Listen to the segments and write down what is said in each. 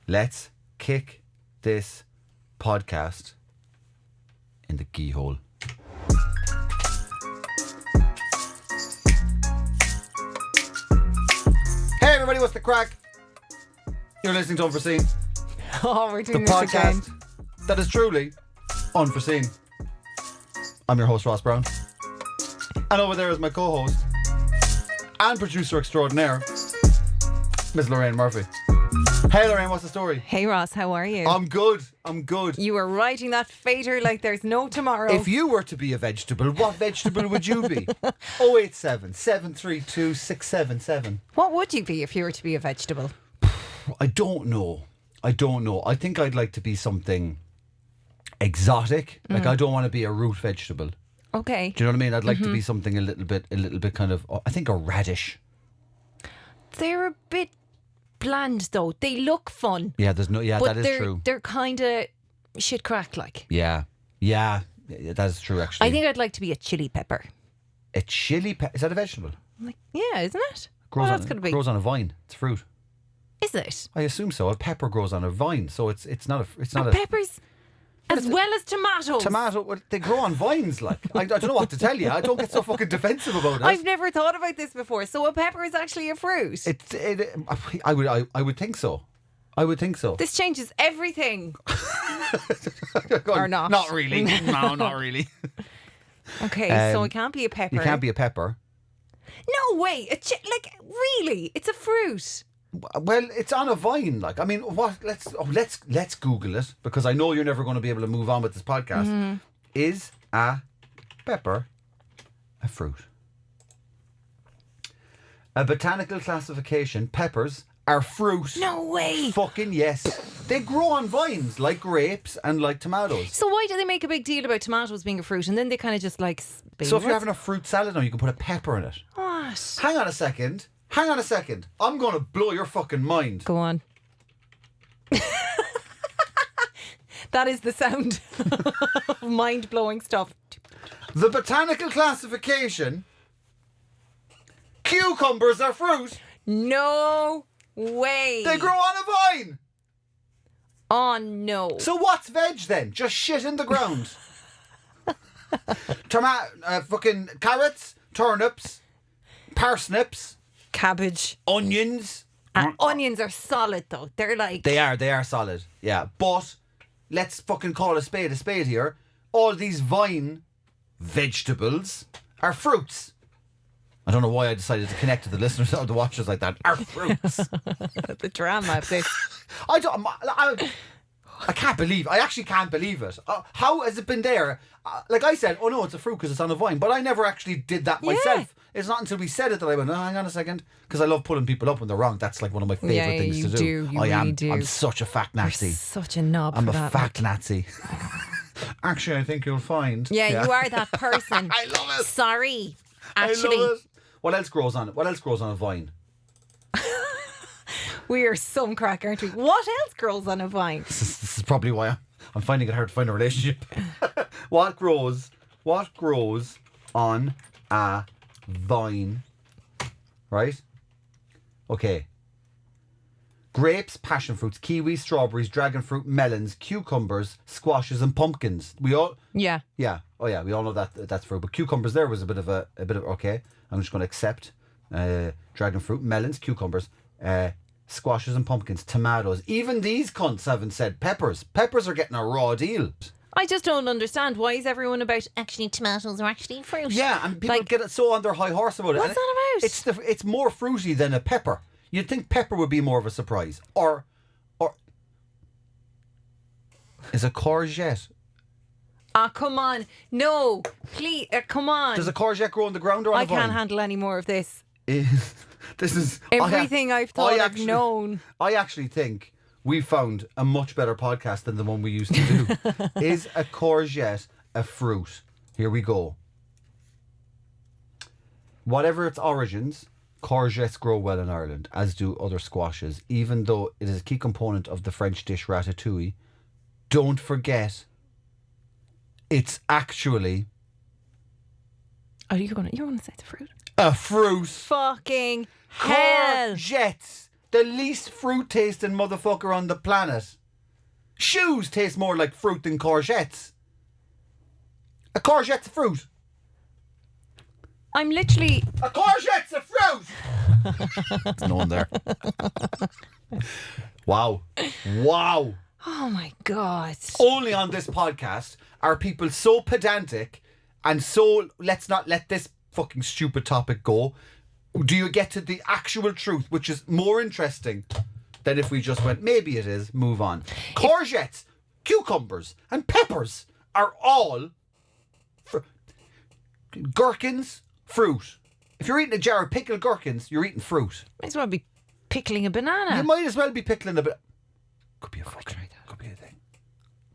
Let's kick this podcast in the gee hole. Hey everybody, what's the crack? You're listening to Unforeseen, Oh, we're the doing this again. podcast that is truly unforeseen. I'm your host, Ross Browne. And over there is my co-host and producer extraordinaire, Miss Lorraine Murphy. Hey Lorraine, what's the story? Hey Ross, how are you? I'm good. You were riding that fader like there's no tomorrow. If you were to be a vegetable, what vegetable would you be? 087 732 677. What would you be if you were to be a vegetable? I don't know. I think I'd like to be something exotic. Like I don't want to be a root vegetable. Okay. Do you know what I mean? I'd like to be something a little bit kind of, I think a radish. They're a bit bland though. They look fun. Yeah, that is true. They're kind of shit crack like. Yeah, that is true actually. I think I'd like to be a chili pepper. A chili pepper, is that a vegetable? Like, yeah, isn't it? Grows That's going to be. grows on a vine. It's fruit. Is it? I assume so. A pepper grows on a vine, so it's not a Peppers as well as tomatoes. tomato. Well, they grow on vines. Like I don't know what to tell you. I don't get so fucking defensive about it. I've never thought about this before. So a pepper is actually a fruit. I would think so. I would think so. This changes everything. Or not. Not really. No, not really. Okay, so it can't be a pepper. You can't be a pepper. No way. Really? It's a fruit. Well, it's on a vine. Like, I mean, what? Let's Google it because I know you're never going to be able to move on with this podcast. Is a pepper a fruit? A botanical classification: peppers are fruit. No way. Fucking yes. They grow on vines like grapes and like tomatoes. So why do they make a big deal about tomatoes being a fruit and then they kind of just like... So if you're having a fruit salad now, you can put a pepper in it. What? Hang on a second. I'm going to blow your fucking mind. Go on. That is the sound of mind-blowing stuff. The botanical classification: cucumbers are fruit. No way. They grow on a vine. Oh, no. So what's veg then? Just shit in the ground. Fucking carrots, turnips, parsnips, Cabbage. onions. And onions are solid, though. They're like... They are solid. Yeah, but let's fucking call a spade here. All these vine vegetables are fruits. I don't know why I decided to connect to the listeners or the watchers like that. Are fruits. the drama of this. I can't believe. I actually can't believe it. How has it been there? Like I said, oh no, it's a fruit because it's on a vine. But I never actually did that myself. It's not until we said it that I went, oh, hang on a second, because I love pulling people up when they're wrong. That's like one of my favourite things to do. You really do. I'm such a fact Nazi. You're such a knob. I'm for a that, fact Nazi. Actually, I think you'll find. Yeah, you are that person. I love it. Sorry. I Actually, love it. What else grows on it? What else grows on a vine? we are some crack, aren't we? What else grows on a vine? This is probably why I'm finding it hard to find a relationship. What grows on a vine? Right? Okay. Grapes, passion fruits, kiwis, strawberries, dragon fruit, melons, cucumbers, squashes, and pumpkins. We all Yeah. we all know that's fruit. But cucumbers there was a bit of okay. I'm just going to accept dragon fruit, melons, cucumbers, squashes and pumpkins, tomatoes. Even these cunts haven't said peppers. Peppers are getting a raw deal. I just don't understand. Why is everyone about actually tomatoes are actually fruit? Yeah, and people get it so on their high horse about it. What's that about? It's more fruity than a pepper. You'd think pepper would be more of a surprise. Or is a courgette? Ah, come on. No, please, come on. Does a courgette grow on the ground or on a vine? I can't handle any more of this. This is everything I've thought I've known. I actually think we found a much better podcast than the one we used to do. Is a courgette a fruit? Here we go. Whatever its origins, courgettes grow well in Ireland, as do other squashes, even though it is a key component of the French dish ratatouille. Don't forget, it's actually... Oh, you're gonna say it's a fruit? A fruit. Fucking hell. Courgettes. The least fruit tasting motherfucker on the planet. Shoes taste more like fruit than courgettes. A courgette's a fruit. I'm literally... A courgette's a fruit! There's no one there. Wow. Wow. Oh my God. Only on this podcast are people so pedantic and so let's not let this fucking stupid topic go. Do you get to the actual truth, which is more interesting than if we just went, maybe it is, move on. Courgettes, cucumbers, and peppers are all gherkins, fruit. If you're eating a jar of pickled gherkins, you're eating fruit. Might as well be pickling a banana. You might as well be pickling a bit. Could be a fucking, could be a thing.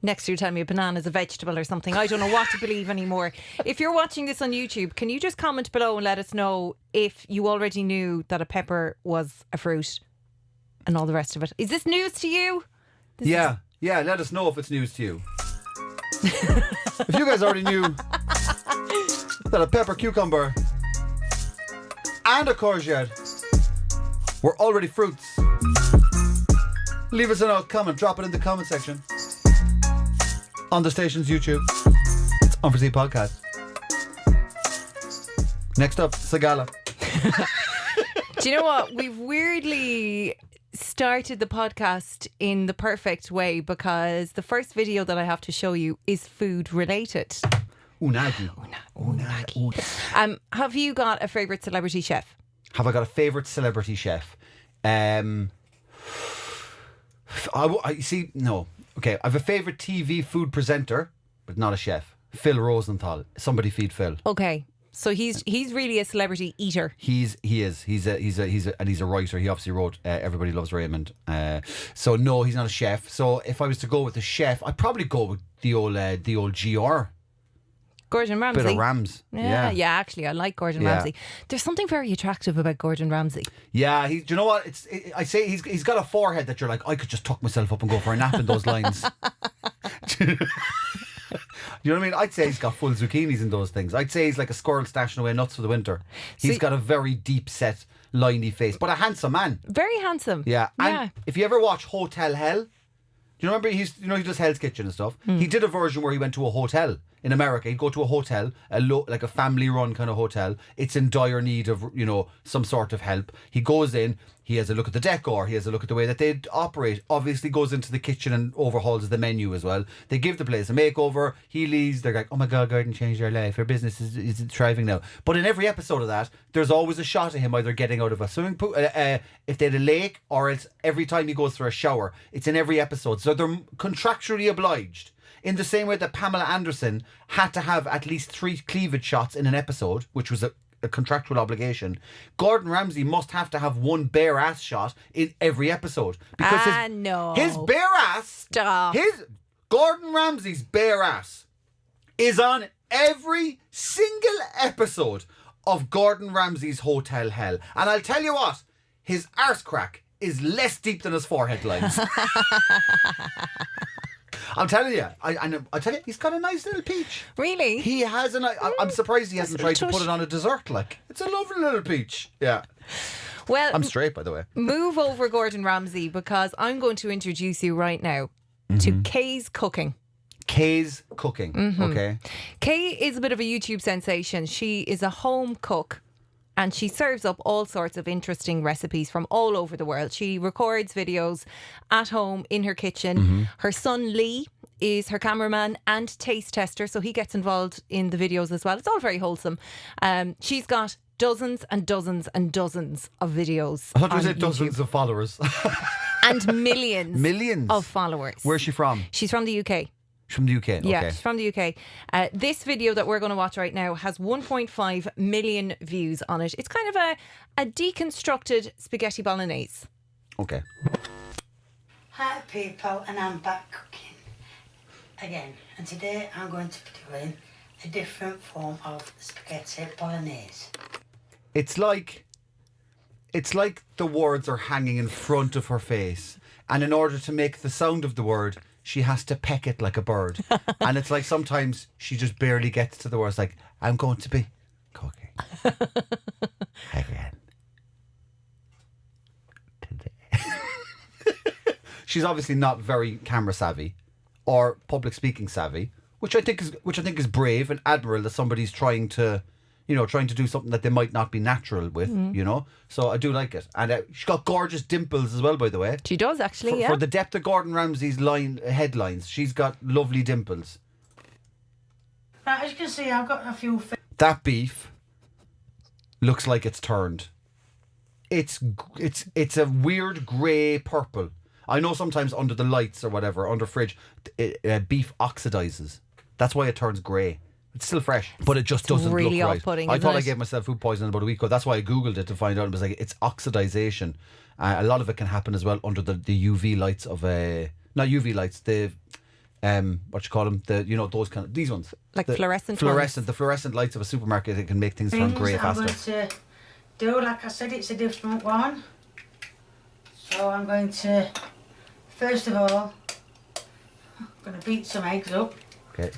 Next you're telling me a banana is a vegetable or something. I don't know what to believe anymore. If you're watching this on YouTube, can you just comment below and let us know if you already knew that a pepper was a fruit and all the rest of it? Is this news to you? Yeah, let us know if it's news to you. If you guys already knew that a pepper, cucumber and a courgette were already fruits, leave us a comment, drop it in the comment section on the station's YouTube. It's Unforeseen Podcast. Next up, Sagala. Do you know what? We've weirdly started the podcast in the perfect way because the first video that I have to show you is food related. Unagi. Have you got a favourite celebrity chef? Have I got a favourite celebrity chef? You see, no. Okay, I have a favourite TV food presenter, but not a chef. Phil Rosenthal. Somebody feed Phil. Okay, so he's really a celebrity eater. He's a writer. He obviously wrote Everybody Loves Raymond. So no, he's not a chef. So if I was to go with a chef, I'd probably go with the old GR. Gordon Ramsay. Bit of Rams. Yeah, actually, I like Gordon Ramsay. There's something very attractive about Gordon Ramsay. Yeah, do you know what? I say he's got a forehead that you're like, I could just tuck myself up and go for a nap in those lines. You know what I mean? I'd say he's got full zucchinis in those things. I'd say he's like a squirrel stashing away nuts for the winter. He's got a very deep set, liney face, but a handsome man. Very handsome. Yeah. And if you ever watch Hotel Hell, do you remember he does Hell's Kitchen and stuff? He did a version where he went to a hotel in America. He'd go to a hotel, like a family run kind of hotel. It's in dire need of, some sort of help. He goes in, he has a look at the decor, he has a look at the way that they operate. Obviously goes into the kitchen and overhauls the menu as well. They give the place a makeover. He leaves. They're like, oh my God, Gordon changed their life. Her business is thriving now. But in every episode of that, there's always a shot of him either getting out of a swimming pool, if they had a lake, or it's every time he goes for a shower. It's in every episode. So they're contractually obliged. In the same way that Pamela Anderson had to have at least 3 cleavage shots in an episode, which was a contractual obligation, Gordon Ramsay must have to have 1 bare ass shot in every episode. Because his bare ass, Gordon Ramsay's bare ass is on every single episode of Gordon Ramsay's Hotel Hell. And I'll tell you what, his arse crack is less deep than his forehead lines. I'm telling you, I tell you, he's got a nice little peach. Really? He has I'm surprised he hasn't tried to put it on a dessert. Like, it's a lovely little peach. Yeah. Well, I'm straight, by the way. Move over Gordon Ramsay, because I'm going to introduce you right now to Kay's Cooking. Kay's Cooking. Okay. Kay is a bit of a YouTube sensation. She is a home cook. And she serves up all sorts of interesting recipes from all over the world. She records videos at home in her kitchen. Her son Lee is her cameraman and taste tester, so he gets involved in the videos as well. It's all very wholesome. She's got dozens and dozens and dozens of videos. I thought you said dozens of followers. And millions of followers. Where's she from? She's from the UK. From the UK, okay. Yeah, she's from the UK. This video that we're going to watch right now has 1.5 million views on it. It's kind of a deconstructed spaghetti bolognese. Okay. Hi people, and I'm back cooking again. And today I'm going to be doing a different form of spaghetti bolognese. It's like the words are hanging in front of her face, and in order to make the sound of the word, she has to peck it like a bird. And it's like sometimes she just barely gets to the words, like, I'm going to be cooking again today. she's obviously not very camera savvy or public speaking savvy, which I think is brave and admirable that somebody's trying to do something that they might not be natural with, So I do like it. And she's got gorgeous dimples as well, by the way. She does, actually, For the depth of Gordon Ramsay's headlines, she's got lovely dimples. Right, as you can see, I've got a few... That beef looks like it's turned. It's a weird grey purple. I know sometimes under the lights or whatever, under fridge, beef oxidizes. That's why it turns grey. It's still fresh, but it just doesn't really look right. off-putting, I isn't thought I it? gave myself food poisoning about a week ago. That's why I googled it to find out. It was like it's oxidization. A lot of it can happen as well under the UV lights of not UV lights. The what you call them? Those kind of these ones. Like the fluorescent ones. The fluorescent lights of a supermarket. It can make things turn grey I'm faster. going to do, like I said, it's a different one. So I'm going to, first of all, I'm going to beat some eggs up. Okay.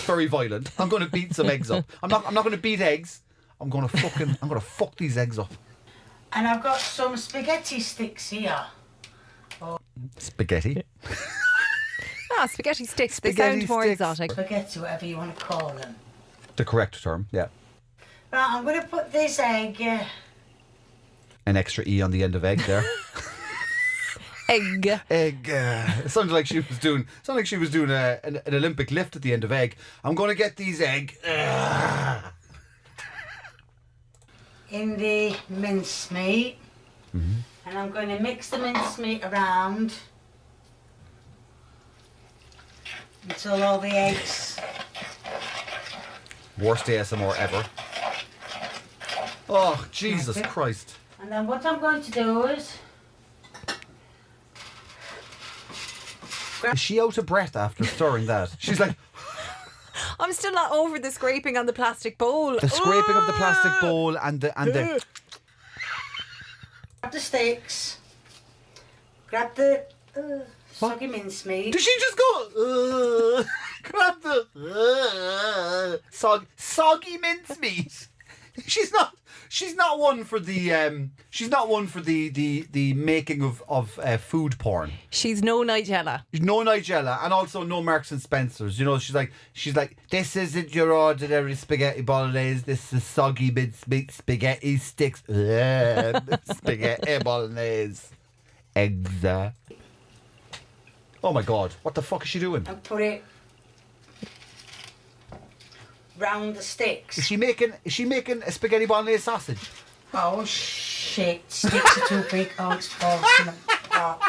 Very violent. I'm going to beat some eggs up. I'm not going to beat eggs. I'm going to fuck these eggs up. And I've got some spaghetti sticks here. Spaghetti. Spaghetti sticks. Spaghetti they sound more sticks. exotic. Spaghetti, whatever you want to call them. The correct term, yeah. Right, I'm going to put this egg... An extra E on the end of egg there. Egg. Egg. It sounded like she was doing. An Olympic lift at the end of egg. I'm going to get these egg. in the mincemeat. And I'm going to mix the mincemeat around until all the eggs... Worst ASMR ever. Oh, Jesus Christ. And then what I'm going to do is... Is she out of breath after stirring that? She's like... I'm still not over the scraping on the plastic bowl. The scraping of the plastic bowl and the... Grab the sticks. Grab the soggy mincemeat. Did she just go... grab the... soggy mincemeat? She's not one for the making of food porn. She's no Nigella. No Nigella, and also no Marks and Spencers. She's like, this isn't your ordinary spaghetti bolognese. This is soggy mincemeat spaghetti sticks. Spaghetti bolognese. Eggs. Oh my God! What the fuck is she doing? And put it round the sticks. Is she making a spaghetti bolognese sausage? Oh shit! Sticks are too big. Oh, it's falling apart.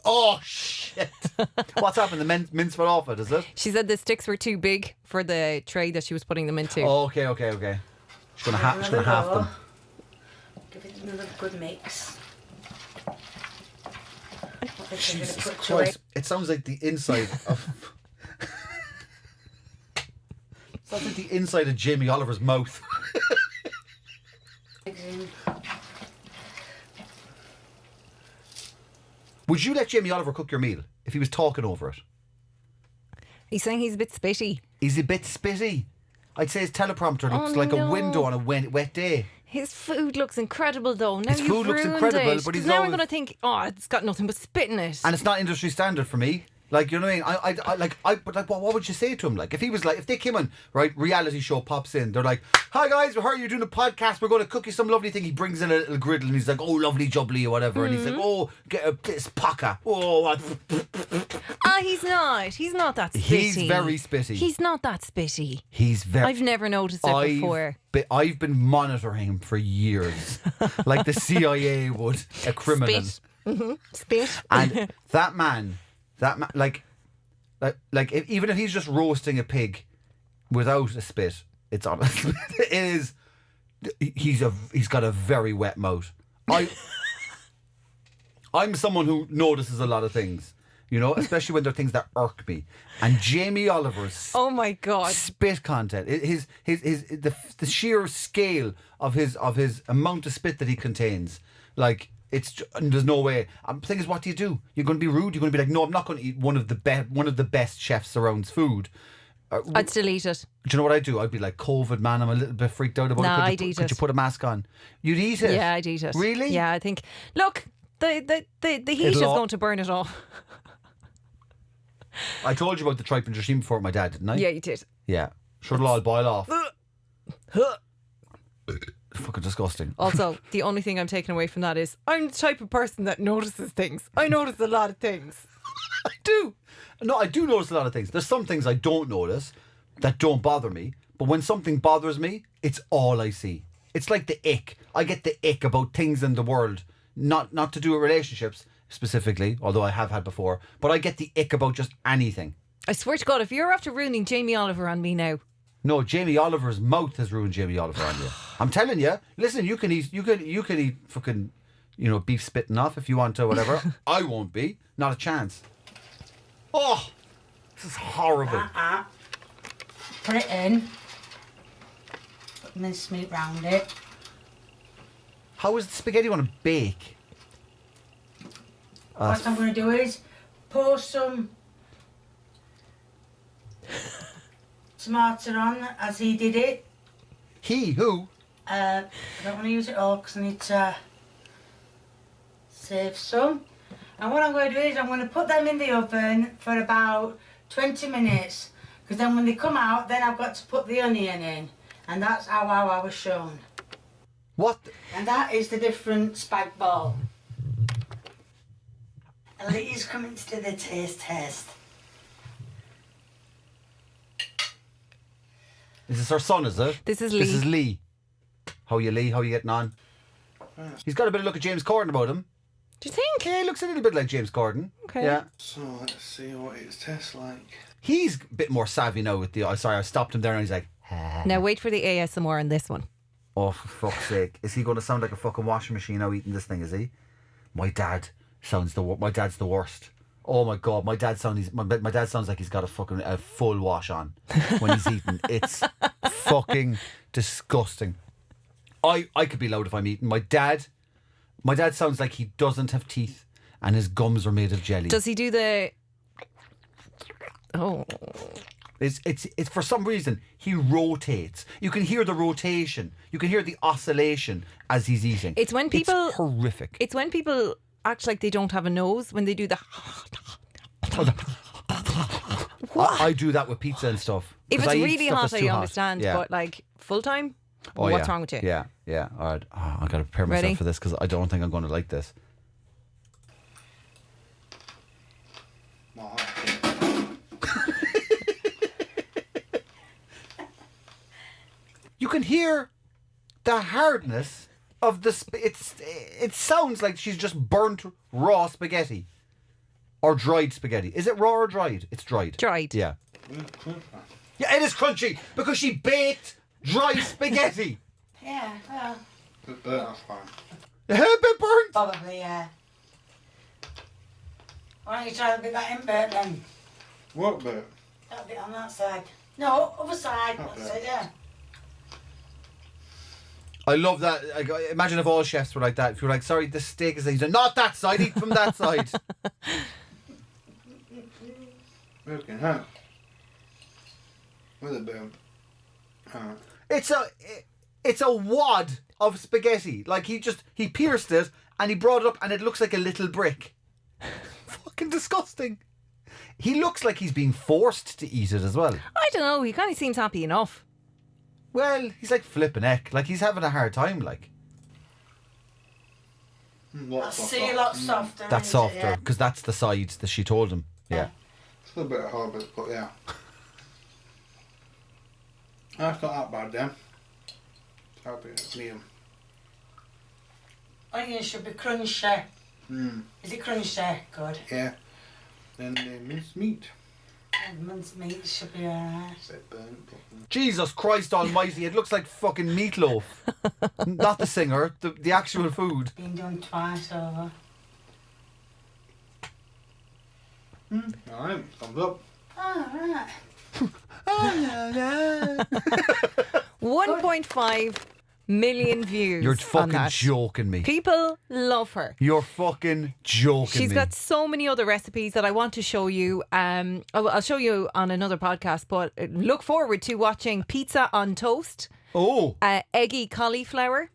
Oh shit! What's happened? The mince fell off it, is it? She said the sticks were too big for the tray that she was putting them into. Oh, okay. She's gonna half them. Give it another good mix. Jesus Christ! It sounds like the inside of. Sounds like the inside of Jamie Oliver's mouth. Would you let Jamie Oliver cook your meal if he was talking over it? He's saying he's a bit spitty. He's a bit spitty. I'd say his teleprompter looks like a window on a wet day. His food looks incrable though. Now His food looks incredible, but he's now I'm always... going to think, it's got nothing but spit in it. And it's not industry standard for me. Like, you know what I mean? What would you say to him? Like, if he was like, if they came on, right, reality show pops in, they're like, hi guys, we heard you're doing a podcast, we're going to cook you some lovely thing. He brings in a little griddle and he's like, oh, lovely jubbly or whatever. And he's like, oh, get this paka. Oh, what? He's not. He's not that spitty. He's very spitty. He's not that spitty. He's very... I've never noticed it before. I've been monitoring him for years. Like the CIA would a criminal. Spit. Spit. And that man, like even if he's just roasting a pig without a spit, it's honest. It is. He's got a very wet mouth. I'm someone who notices a lot of things, especially when there are things that irk me. And Jamie Oliver's oh my God, spit content, the sheer scale of his amount of spit that he contains, like. There's no way. The thing is, what do? You're going to be rude. You're going to be like, no, I'm not going to eat one of the best chefs around's food. I'd still eat it. Do you know what I'd do? I'd be like, COVID, man, I'm a little bit freaked out about it. I'd eat it. Could you put a mask on? You'd eat it? Yeah, I'd eat it. Really? Yeah, I think. Look, the heat is It'll going to burn it off. I told you about the tripe and dressing before with my dad, didn't I? Yeah, you did. Yeah. Sure, it'll all boil off. Fucking disgusting. Also, the only thing I'm taking away from that is I'm the type of person that notices things. I notice a lot of things. I do. No, I do notice a lot of things. There's some things I don't notice that don't bother me. But when something bothers me, it's all I see. It's like the ick. I get the ick about things in the world. Not to do with relationships specifically, although I have had before. But I get the ick about just anything. I swear to God, if you're after ruining Jamie Oliver on me now. No, Jamie Oliver's mouth has ruined Jamie Oliver on you. I'm telling you. Listen, you can eat fucking, beef spitting off if you want to, whatever. I won't be. Not a chance. Oh, this is horrible. Put it in. Put mincemeat round it. How is the spaghetti going to bake? What I'm going to do is pour some tomato on as he did it. He? Who? I don't want to use it all because I need to save some. And what I'm going to do is I'm going to put them in the oven for about 20 minutes. Because then when they come out, then I've got to put the onion in. And that's how I was shown. What? And that is the different spag ball. And Lee's coming to do the taste test. Is this our son, is it? This is Lee. This is Lee. How are you, Lee? How are you getting on? He's got a bit of look at James Corden about him. Do you think? Yeah, he looks a little bit like James Corden. Okay. Yeah. So let's see what it tastes like. He's a bit more savvy now with the... Sorry, I stopped him there and he's like... Now wait for the ASMR on this one. Oh, for fuck's sake. Is he going to sound like a fucking washing machine now eating this thing, is he? My dad's the worst. Oh my God, my dad sounds like he's got a full wash on when he's eating. It's fucking disgusting. I could be loud if I'm eating. My dad sounds like he doesn't have teeth and his gums are made of jelly. Does he do the... Oh. It's for some reason he rotates. You can hear the rotation. You can hear the oscillation as he's eating. It's when people... It's horrific. It's when people act like they don't have a nose when they do the... I do that with pizza and stuff. If 'Cause it's I eat really stuff hot, that's I too hot. understand. Yeah. But like full time, Oh, what's yeah. wrong with you? Yeah. All right. Oh, I got to prepare myself Ready? for this because I don't think I'm going to like this. What? You can hear the hardness of the... It sounds like she's just burnt raw spaghetti. Or dried spaghetti. Is it raw or dried? It's dried. Dried. Yeah. Yeah, it is crunchy because she baked dry spaghetti. Yeah, well, But that's fine. A bit burnt. probably, yeah. Why don't you try to be that in bit then? What bit? That bit on that side. No, other side. That That's bit. it, yeah. I love that. Imagine if all chefs were like that. If you're like, sorry, this steak is not that side, eat from that side. Working out. With a bit. It's a wad of spaghetti. Like he pierced it and he brought it up and it looks like a little brick. Fucking disgusting. He looks like he's being forced to eat it as well. I don't know. He kind of seems happy enough. Well, he's like flipping heck. Like he's having a hard time. Like That's a lot softer. that's isn't it? softer Yeah. because that's the side that she told him. Yeah. It's a little bit hard, but yeah. That's not that bad then. I'll be medium. Onion should be crunchy. Mm. Is it crunchy? Good. Yeah. Then the minced meat. And minced meat should be alright. Bit burnt. But, Jesus Christ Almighty! It looks like fucking meatloaf. Not the singer, the actual food. Been done twice over. alright, thumbs up. Oh, right. 1.5 million views. You're on fucking that. joking me. People love her. You're fucking joking She's me. got so many other recipes that I want to show you. I'll show you on another podcast, but look forward to watching pizza on toast, Oh, eggy cauliflower,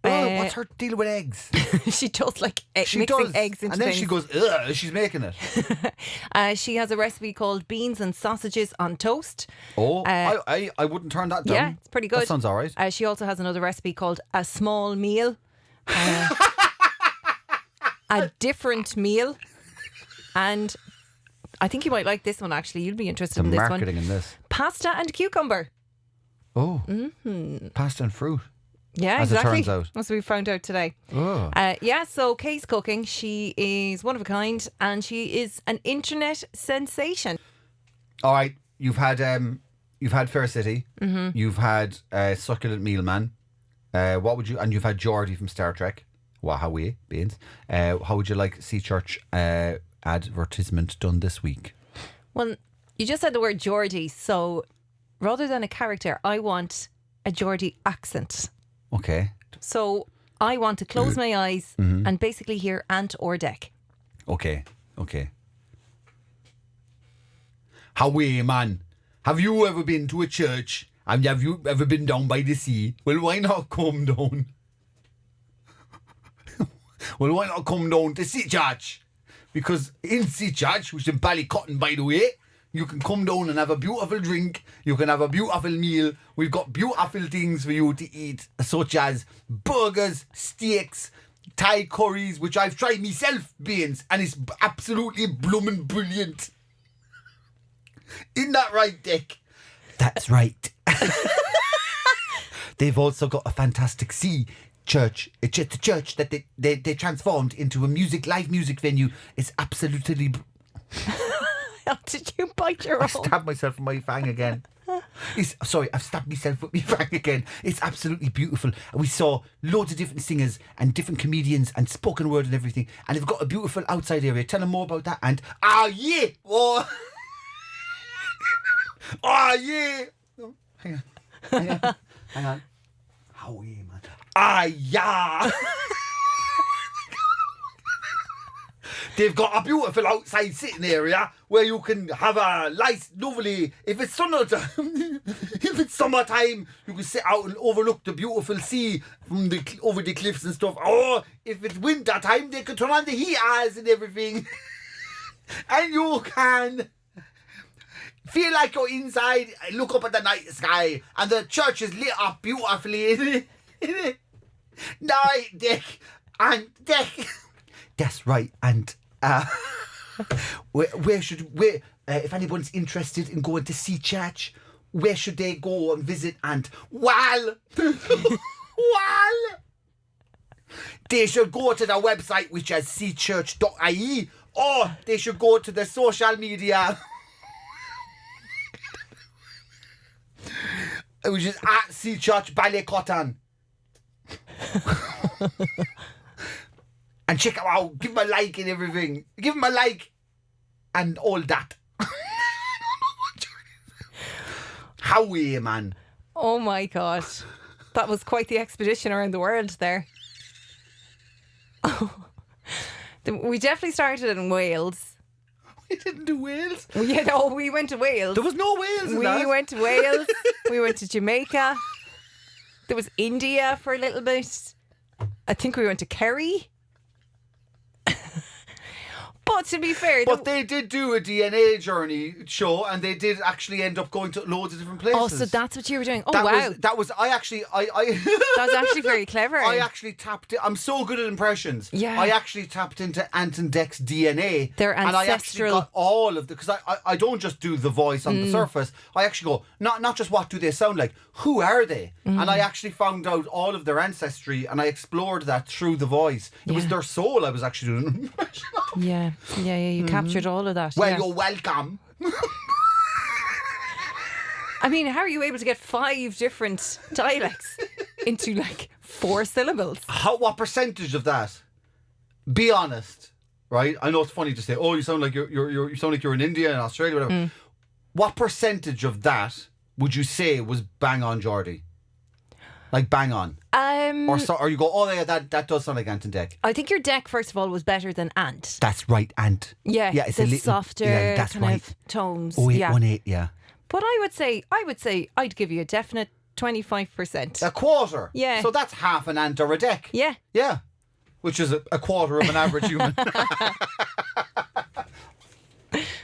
Oh, what's her deal with eggs? She does like She mixing does. eggs into and then things. she goes, ugh, she's making it. She has a recipe called beans and sausages on toast. Oh, I wouldn't turn that down. Yeah, it's pretty good. That sounds all right. She also has another recipe called a small meal. A different meal. And I think you might like this one, actually. You'll be interested Some in this marketing one. in this. Pasta and cucumber. Oh, pasta and fruit. Yeah, As it exactly. turns out. That's what we found out today. Oh. So Kay's cooking. She is one of a kind and she is an internet sensation. All right, you've had Fair City. Mm-hmm. You've had Succulent Mealman. What would you? And you've had Geordie from Star Trek. Wahaway beans. How would you like Sea Church advertisement done this week? Well, you just said the word Geordie, so rather than a character, I want a Geordie accent. Okay. So I want to close my eyes and basically hear ant or deck. Okay. Howay, man. Have you ever been to a church? And have you ever been down by the sea? Well, why not come down? Well, why not come down to Sea Church? Because in Sea Church, which is in Ballycotton, by the way, you can come down and have a beautiful drink. You can have a beautiful meal. We've got beautiful things for you to eat, such as burgers, steaks, Thai curries, which I've tried myself, beans, and it's absolutely blooming brilliant. Isn't that right, Dick? That's right. They've also got a fantastic sea church. It's a church that they transformed into a live music venue. It's absolutely... Did you bite your I own? stabbed myself with my fang again. I've stabbed myself with my fang again. It's absolutely beautiful. And we saw loads of different singers and different comedians and spoken word and everything. And they've got a beautiful outside area. Tell them more about that. And, yeah! Oh, yeah! Oh, hang on. How are you, man? Yeah! They've got a beautiful outside sitting area where you can have a nice, lovely. If it's summertime, you can sit out and overlook the beautiful sea from over the cliffs and stuff. Or if it's winter time, they can turn on the heaters and everything, and you can feel like you're inside. Look up at the night sky, and the church is lit up beautifully. Night deck and deck. That's right. And if anyone's interested in going to Sea Church, where should they go and visit? And they should go to the website, which is seachurch.ie, or they should go to the social media, which is at Sea Church Ballycotton. And check them out. Give them a like and everything. Give them a like and all that. How are you, man? Oh my God. That was quite the expedition around the world there. We definitely started in Wales. We didn't do Wales. We went to Wales. There was no Wales in that. We went to Wales. We went to Jamaica. There was India for a little bit. I think we went to Kerry. But to be fair... But they did do a DNA journey show, and they did actually end up going to loads of different places. Oh, so that's what you were doing. Oh, that wow. That was I That was actually very clever. I actually tapped it. I'm so good at impressions. Yeah. I actually tapped into Ant and Dec's DNA. Their and I actually ancestral... got all of the... Because I don't just do the voice on the surface. I actually go, not just what do they sound like, who are they? And I actually found out all of their ancestry, and I explored that through the voice. It was their soul I was actually doing an impression of. Yeah. You captured all of that. Well, yeah. you're welcome. I mean, how are you able to get 5 different dialects into like 4 syllables? What percentage of that? Be honest, right? I know it's funny to say, oh, you sound like you sound like you're in India and Australia, whatever. What percentage of that would you say was bang on Geordie? Like bang on? Or you go, oh yeah, that does sound like Ant and Dec. I think your deck, first of all, was better than Ant. That's right, Ant. Yeah, it's the a little softer that's kind right. of tones. 0818, yeah. But I would say I'd give you a definite 25%. A quarter? Yeah. So that's half an ant or a deck? Yeah. Yeah. Which is a quarter of an average human.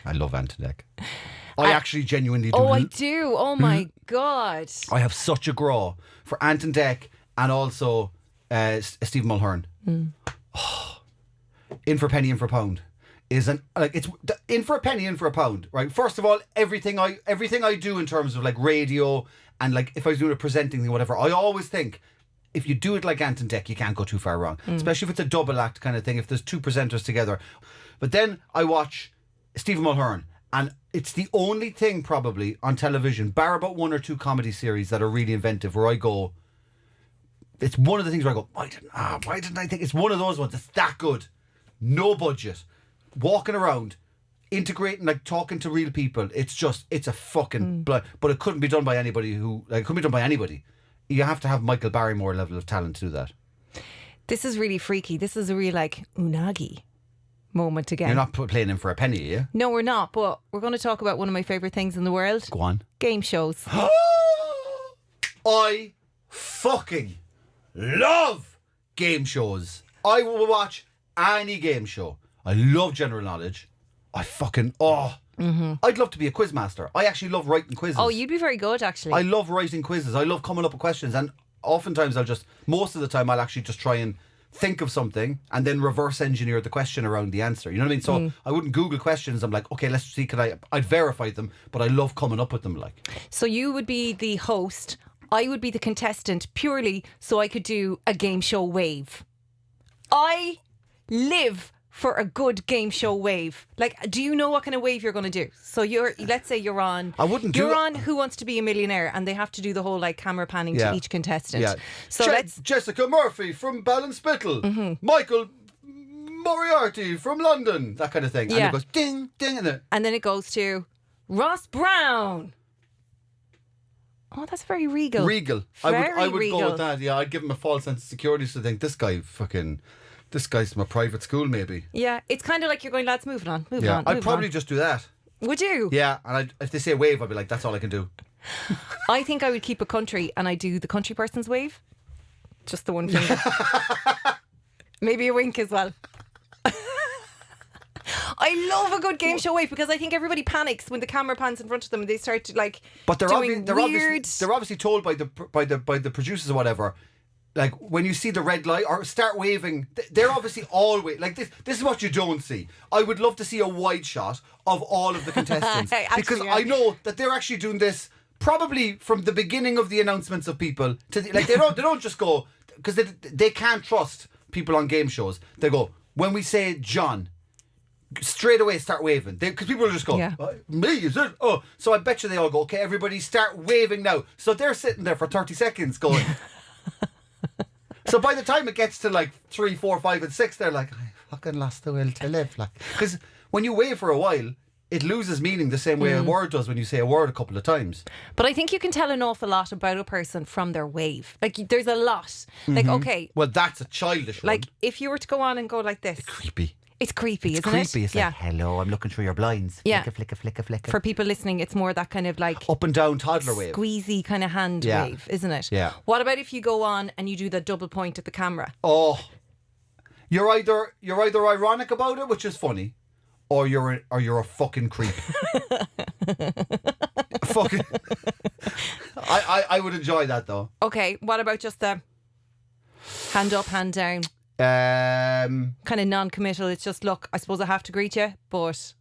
I love ant and deck. I actually genuinely do. Oh, I do. Oh my God. I have such a graw for ant and deck and also Stephen Mulhern. Oh, in for a penny, in for a pound. Is it's in for a penny, in for a pound, right? First of all, everything I do in terms of like radio and like if I was doing a presenting thing, whatever, I always think if you do it like Ant and Dec, you can't go too far wrong. Especially if it's a double act kind of thing, if there's two presenters together. But then I watch Stephen Mulhern, and it's the only thing probably on television, bar about one or two comedy series that are really inventive, where I go, it's one of the things where I go, why didn't I think? It's one of those ones that's that good. No budget. Walking around, integrating, like talking to real people. It's a fucking but it couldn't be done by anybody You have to have Michael Barrymore level of talent to do that. This is really freaky. This is a real like unagi moment again. You're not playing in for a penny, are you? No, we're not, but we're going to talk about one of my favourite things in the world. Go on. Game shows. I fucking love game shows. I will watch any game show. I love general knowledge. I fucking I'd love to be a quiz master. I actually love writing quizzes. Oh, you'd be very good actually. I love writing quizzes. I love coming up with questions, and oftentimes most of the time I'll actually just try and think of something and then reverse engineer the question around the answer. You know what I mean? So I wouldn't Google questions. I'm like, okay, let's see, I'd verify them, but I love coming up with them. Like, so you would be the host, I would be the contestant, purely so I could do a game show wave. I live for a good game show wave. Like, do you know what kind of wave you're going to do? So let's say you're on Who Wants to Be a Millionaire, and they have to do the whole like camera panning to each contestant. Yeah. So Jessica Murphy from Ballinspittle, Michael Moriarty from London, that kind of thing. And it goes ding, ding, and then it goes to Ross Browne. Oh, that's very regal. Regal. I would go with that. Yeah, I'd give him a false sense of security to think this guy's from a private school, maybe. Yeah, it's kind of like you're going, lads, moving on. I'd probably just do that. Would you? Yeah, and if they say wave, I'd be like, that's all I can do. I think I would keep a country and I do the country person's wave. Just the one finger. Maybe a wink as well. I love a good game show wave because I think everybody panics when the camera pans in front of them and they start to like. But they're obviously told by the producers or whatever. Like when you see the red light or start waving, they're obviously always like this. This is what you don't see. I would love to see a wide shot of all of the contestants because I know that they're actually doing this probably from the beginning of the announcements of people to they don't just go because they can't trust people on game shows. They go when we say John, straight away start waving because people will just go me is it? Oh, so I bet you they all go okay. Everybody start waving now. So they're sitting there for 30 seconds going. So by the time it gets to like 3, 4, 5 and 6, they're like, I fucking lost the will to live. Like, because when you wave for a while, it loses meaning the same way a word does when you say a word a couple of times. But I think you can tell an awful lot about a person from their wave. Like, there's a lot. Like, okay. Well, that's a childish one. Like, if you were to go on and go like this. Creepy. It's creepy, isn't it? It's creepy. It's like, hello, I'm looking through your blinds. Yeah. Flicka. For people listening, it's more that kind of like... up and down toddler wave. Squeezy kind of hand wave, isn't it? Yeah. What about if you go on and you do the double point at the camera? Oh. You're either ironic about it, which is funny, or you're a fucking creep. Fucking... I would enjoy that, though. Okay, what about just the hand up, hand down? Kind of non-committal. It's just, look, I suppose I have to greet you, but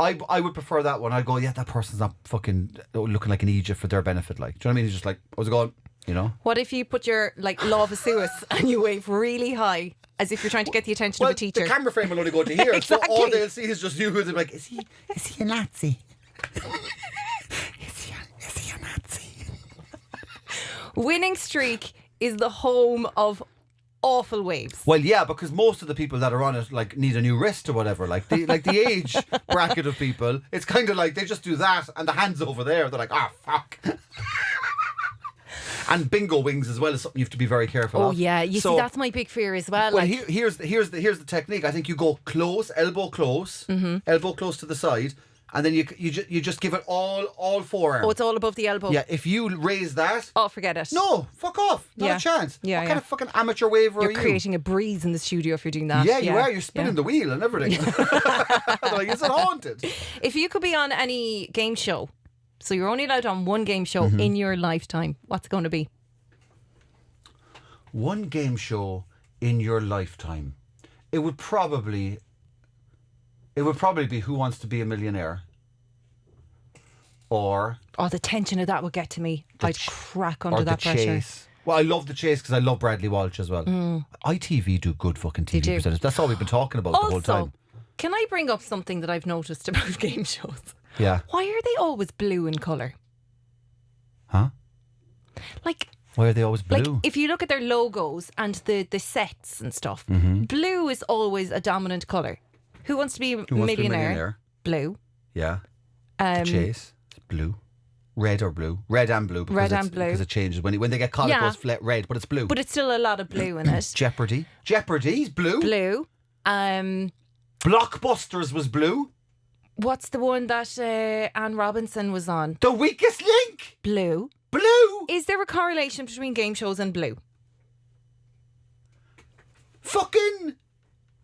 I would prefer that one. I'd go, yeah, that person's not fucking looking like an Egypt for their benefit. Like, do you know what I mean? He's just like, how's it going? You know. What if you put your like love of Asus and you wave really high as if you're trying to get the attention of a teacher? The camera frame will only go to here, exactly. So all they'll see is just you. They're like, is he a Nazi? is he a Nazi? Winning streak is the home of awful waves. Well, yeah, because most of the people that are on it like need a new wrist or whatever. Like the age bracket of people, it's kind of like they just do that and the hands over there. They're like, fuck. And bingo wings as well is something you have to be very careful of. Oh yeah, see that's my big fear as well. Well, here's the technique. I think you go close, elbow close to the side, and then you just give it all forearm. Oh, it's all above the elbow. Yeah, if you raise that, Oh, forget it. no, fuck off, not Yeah. a chance. Yeah, what kind of fucking amateur waver You're are you? creating a breeze in the studio if you're doing that. Yeah, you are. You're spinning the wheel and everything. Like, is it haunted? If you could be on any game show, so you're only allowed on one game show in your lifetime, what's it going to be? One game show in your lifetime. It would probably be Who Wants to Be a Millionaire? Or Oh, the tension of that would get to me. I'd crack under or that The pressure. Chase. Well, I love The Chase because I love Bradley Walsh as well. ITV do good fucking TV do. presenters. That's all we've been talking about the whole Also, time. can I bring up something that I've noticed about game shows? Yeah. Why are they always blue in colour? Huh? Like, Why are they always blue? Like, if you look at their logos and the sets and stuff, blue is always a dominant colour. Who Wants to Be a Who Wants to Be a Millionaire? Millionaire? Blue. Yeah. The Chase. It's blue. Red or blue? Red and blue. Because Red and blue. Because it changes. When they get caught, Yeah. it goes flat red, but it's blue. But it's still a lot of blue in it. Jeopardy. Jeopardy's blue. Blue. Blockbusters was blue. What's the one that Anne Robinson was on? The Weakest Link. Blue. Blue. Is there a correlation between game shows and blue?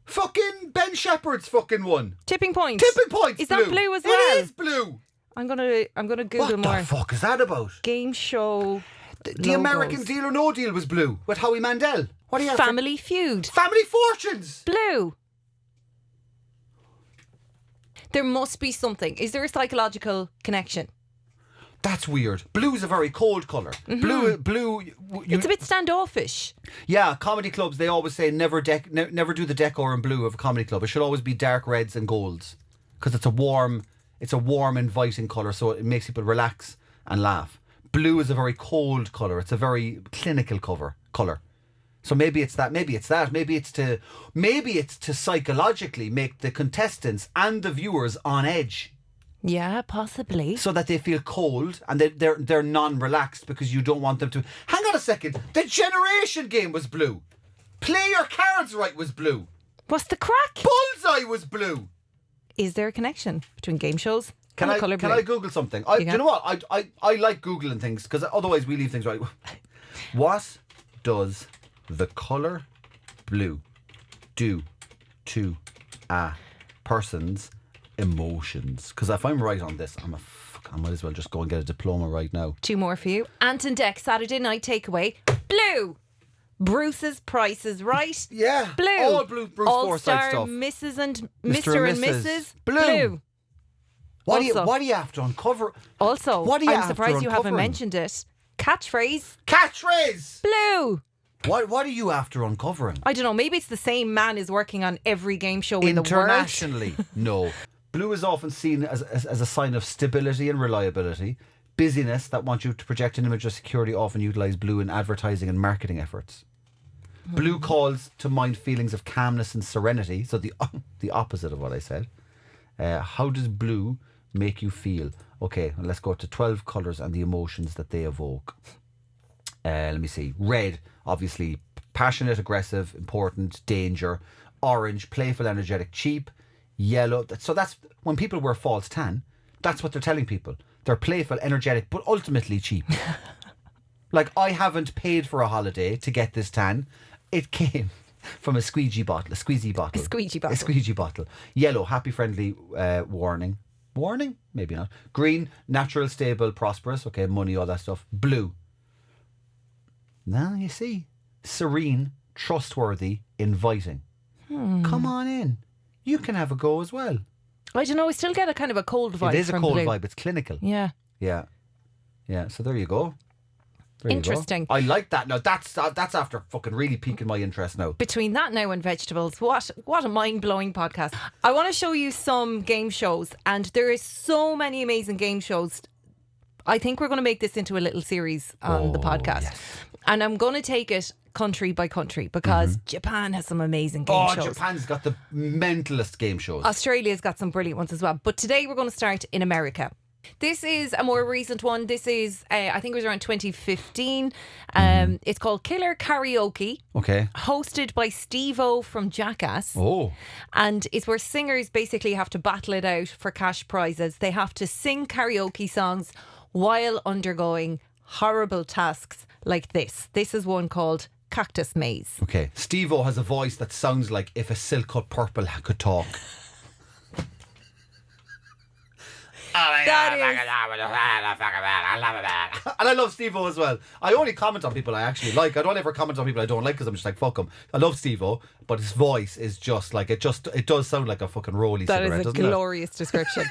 Fucking Ben Shepherd's fucking one. Tipping Point. Tipping Point's Is blue. that blue as well? It is blue. I'm gonna Google What more. the fuck is that about? Game show. The American Deal or No Deal was blue with Howie Mandel. What are you after? Family Feud. Family Fortunes. Blue. There must be something. Is there a psychological connection? That's weird. Blue is a very cold colour. Blue. It's a bit standoffish. Yeah, comedy clubs, they always say never do the decor in blue of a comedy club. It should always be dark reds and golds because it's a warm, inviting colour, so it makes people relax and laugh. Blue is a very cold colour. It's a very clinical colour. So maybe it's that. Maybe it's to psychologically make the contestants and the viewers on edge. Yeah, possibly. So that they feel cold and they're non-relaxed because you don't want them to. Hang on a second. The Generation Game was blue. Play Your Cards Right was blue. What's the crack? Bullseye was blue. Is there a connection between game shows Can and the colour blue? I Google something? Do you know what? I like Googling things because otherwise we leave things right. What does the colour blue do to a person's emotions? Because if I'm right on this, I might as well just go and get a diploma right now. Two more for you. Ant and Dec Saturday night takeaway. Blue. Bruce's Price is Right. Yeah. Blue. All blue Bruce Forsyth stuff. Mrs. and Mr. and Mrs. Mrs. Blue. What Also- do you have to uncover? Also, What do you I'm have surprised to you haven't uncovering? mentioned it. Catchphrase. Catchphrase. Blue. What are you after uncovering? I don't know. Maybe it's the same man is working on every game show in the world. Internationally, no. Blue is often seen as a sign of stability and reliability. Busyness that wants you to project an image of security often utilise blue in advertising and marketing efforts. Blue calls to mind feelings of calmness and serenity. So the opposite of what I said. How does blue make you feel? Okay, let's go to 12 colours and the emotions that they evoke. Let me see. Red, obviously, passionate, aggressive, important, danger. Orange, playful, energetic, cheap. Yellow. So that's when people wear false tan. That's what they're telling people. They're playful, energetic, but ultimately cheap. Like, I haven't paid for a holiday to get this tan. It came from a squeegee bottle. A squeezy bottle. A squeegee bottle. A squeegee bottle. Yellow, happy, friendly, warning. Warning? Maybe not. Green, natural, stable, prosperous. Okay, money, all that stuff. Blue. Now you see. Serene, trustworthy, inviting. Come on in. You can have a go as well. I don't know. I still get a kind of a cold vibe. It is a from cold blue. vibe. It's clinical. Yeah. Yeah. Yeah. So there you go. There you go. Interesting. I like that. Now that's after fucking really piquing my interest now. Between that now and vegetables, what a mind-blowing podcast. I want to show you some game shows, and there is so many amazing game shows. I think we're going to make this into a little series on the podcast. Yes. And I'm going to take it country by country because Japan has some amazing game shows. Japan's got the mentalist game shows. Australia's got some brilliant ones as well. But today we're going to start in America. This is a more recent one. This is, I think it was around 2015. It's called Killer Karaoke. Okay. Hosted by Steve-O from Jackass. Oh. And it's where singers basically have to battle it out for cash prizes. They have to sing karaoke songs while undergoing horrible tasks like this. This is one called Cactus Maze. Okay. Steve-O has a voice that sounds like if a silk cut purple could talk. That is, And I love Steve-O as well. I only comment on people I actually like. I don't ever comment on people I don't like because I'm just like, fuck them. I love Steve-O, but his voice is just like, it does sound like a fucking rolly that cigarette, is a doesn't it? glorious description.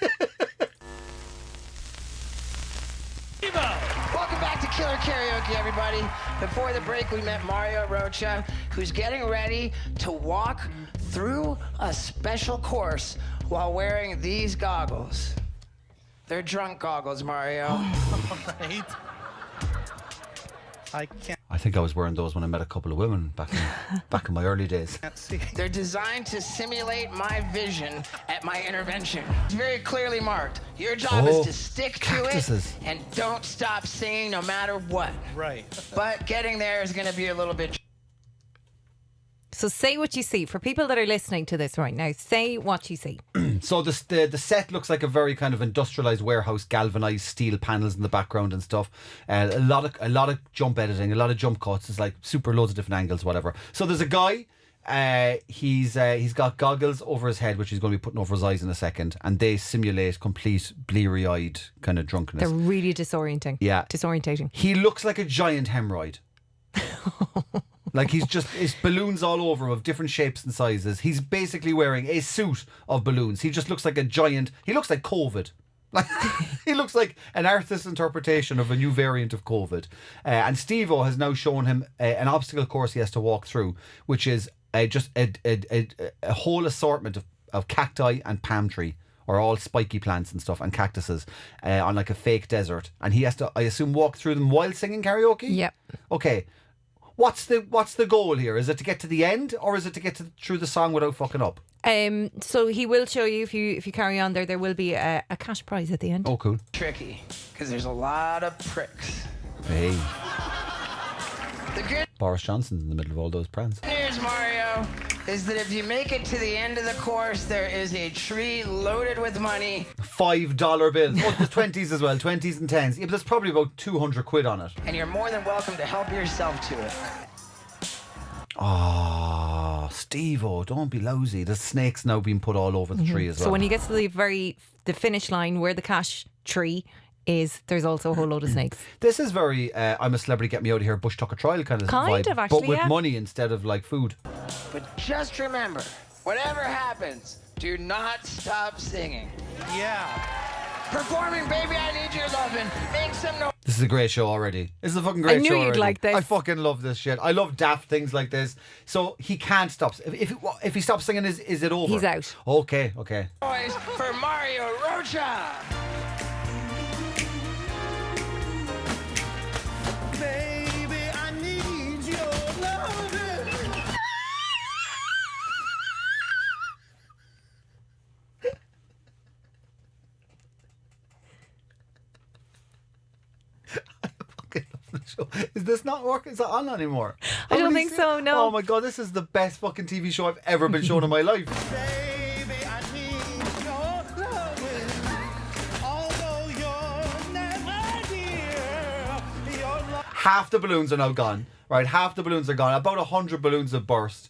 Welcome back to Killer Karaoke, everybody. Before the break, we met Mario Rocha, who's getting ready to walk through a special course while wearing these goggles. They're drunk goggles, Mario. Right. I can't I think I was wearing those when I met a couple of women back in my early days. see. They're designed to simulate my vision at my intervention. It's very clearly marked. Your job is to stick to cactuses. it and don't stop singing no matter what. Right. But getting there is going to be a little bit. So say what you see. For people that are listening to this right now, say what you see. So the set looks like a very kind of industrialized warehouse, galvanized steel panels in the background and stuff. A lot of jump editing, a lot of jump cuts. It's like super loads of different angles, whatever. So there's a guy. He's got goggles over his head, which he's going to be putting over his eyes in a second, and they simulate complete bleary-eyed kind of drunkenness. They're really disorienting. Yeah. Disorientating. He looks like a giant hemorrhoid. Like it's balloons all over of different shapes and sizes. He's basically wearing a suit of balloons. He just looks like a giant. He looks like COVID. Like he looks like an artist's interpretation of a new variant of COVID. And Steve-O has now shown him an obstacle course he has to walk through, which is just a whole assortment of cacti and palm tree, or all spiky plants and stuff, and cactuses on like a fake desert. And he has to, I assume, walk through them while singing karaoke? Yep. Okay. What's the goal here? Is it to get to the end, or is it to get through the song without fucking up? So he will show you if you carry on there will be a cash prize at the end. Oh, cool. Tricky, because there's a lot of pricks. Hey, The good Boris Johnson's in the middle of all those prance. news, Mario, is that if you make it to the end of the course, there is a tree loaded with money, $5 bills. Oh, there's 20s as well, 20s and 10s. Yeah, but there's probably about 200 quid on it. and you're more than welcome to help yourself to it. Oh, Steve-O, don't be lousy. There's snakes now being put all over the tree as well. So when he gets to the finish line where the cash tree is, there's also a whole load of snakes. This is very I'm a celebrity, get me out of here, Bush Tucker trial kind of Kind vibe, of, actually, but with yeah. money instead of like food. But just remember, whatever happens, do not stop singing. Yeah. Performing Baby I Need Your Lovin', make some noise. This is a great show already. This is a fucking great I knew show you'd already. like this. I fucking love this shit. I love daft things like this. So he can't stop. If he stops singing, is it over? He's out. Okay. For Mario Rocha. Baby, I need your loving. fucking love the show. Is this not working? Is that on anymore? I don't How many think so, no. Oh my god, this is the best fucking TV show I've ever been shown in my life. Baby, I need your loving. Although you're never dear, your love. Half the balloons are now gone. Right, half the balloons are gone. About 100 balloons have burst.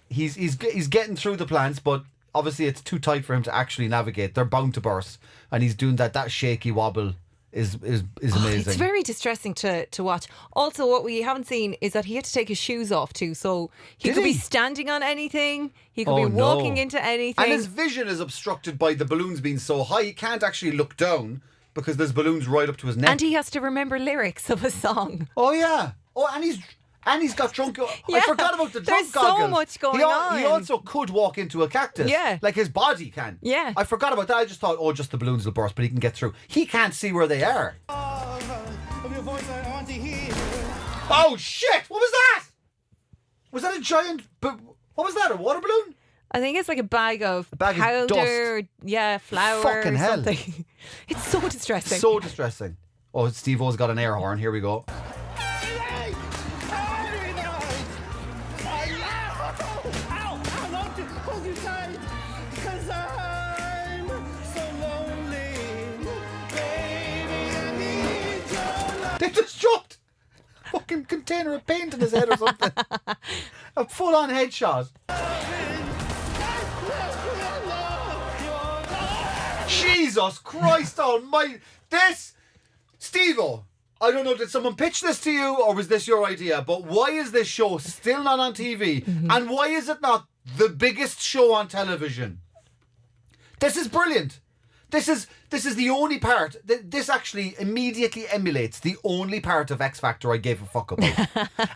He's getting through the plants, but obviously it's too tight for him to actually navigate. They're bound to burst, and he's doing that shaky wobble is amazing. It's very distressing to watch. Also, what we haven't seen is that he had to take his shoes off too. So he Did could be he? standing on anything. He could Oh, be no. walking into anything. And his vision is obstructed by the balloons being so high. He can't actually look down because there's balloons right up to his neck. And he has to remember lyrics of a song. Oh yeah. Oh, and he's got drunk. I Yeah, forgot about the drunk there's so goggles. much going He on. also could walk into a cactus. Yeah. Like his body can. Yeah. I forgot about that. I just thought, oh, just the balloons will burst, but he can get through. He can't see where they are. Of your voice I want to hear. Oh shit! What was that? Was that a giant? What was that? A water balloon? I think it's like a bag of bag of powder, flour, Fucking or hell. something. It's so distressing. So distressing. Oh, Steve-O's got an air horn. Here we go. They just dropped a fucking container of paint in his head or something. A full-on headshot. Jesus Christ almighty. This, Steve-O, I don't know, did someone pitch this to you or was this your idea? But why is this show still not on TV? And why is it not the biggest show on television? This is brilliant. This is the only part. This actually immediately emulates the only part of X Factor I gave a fuck about.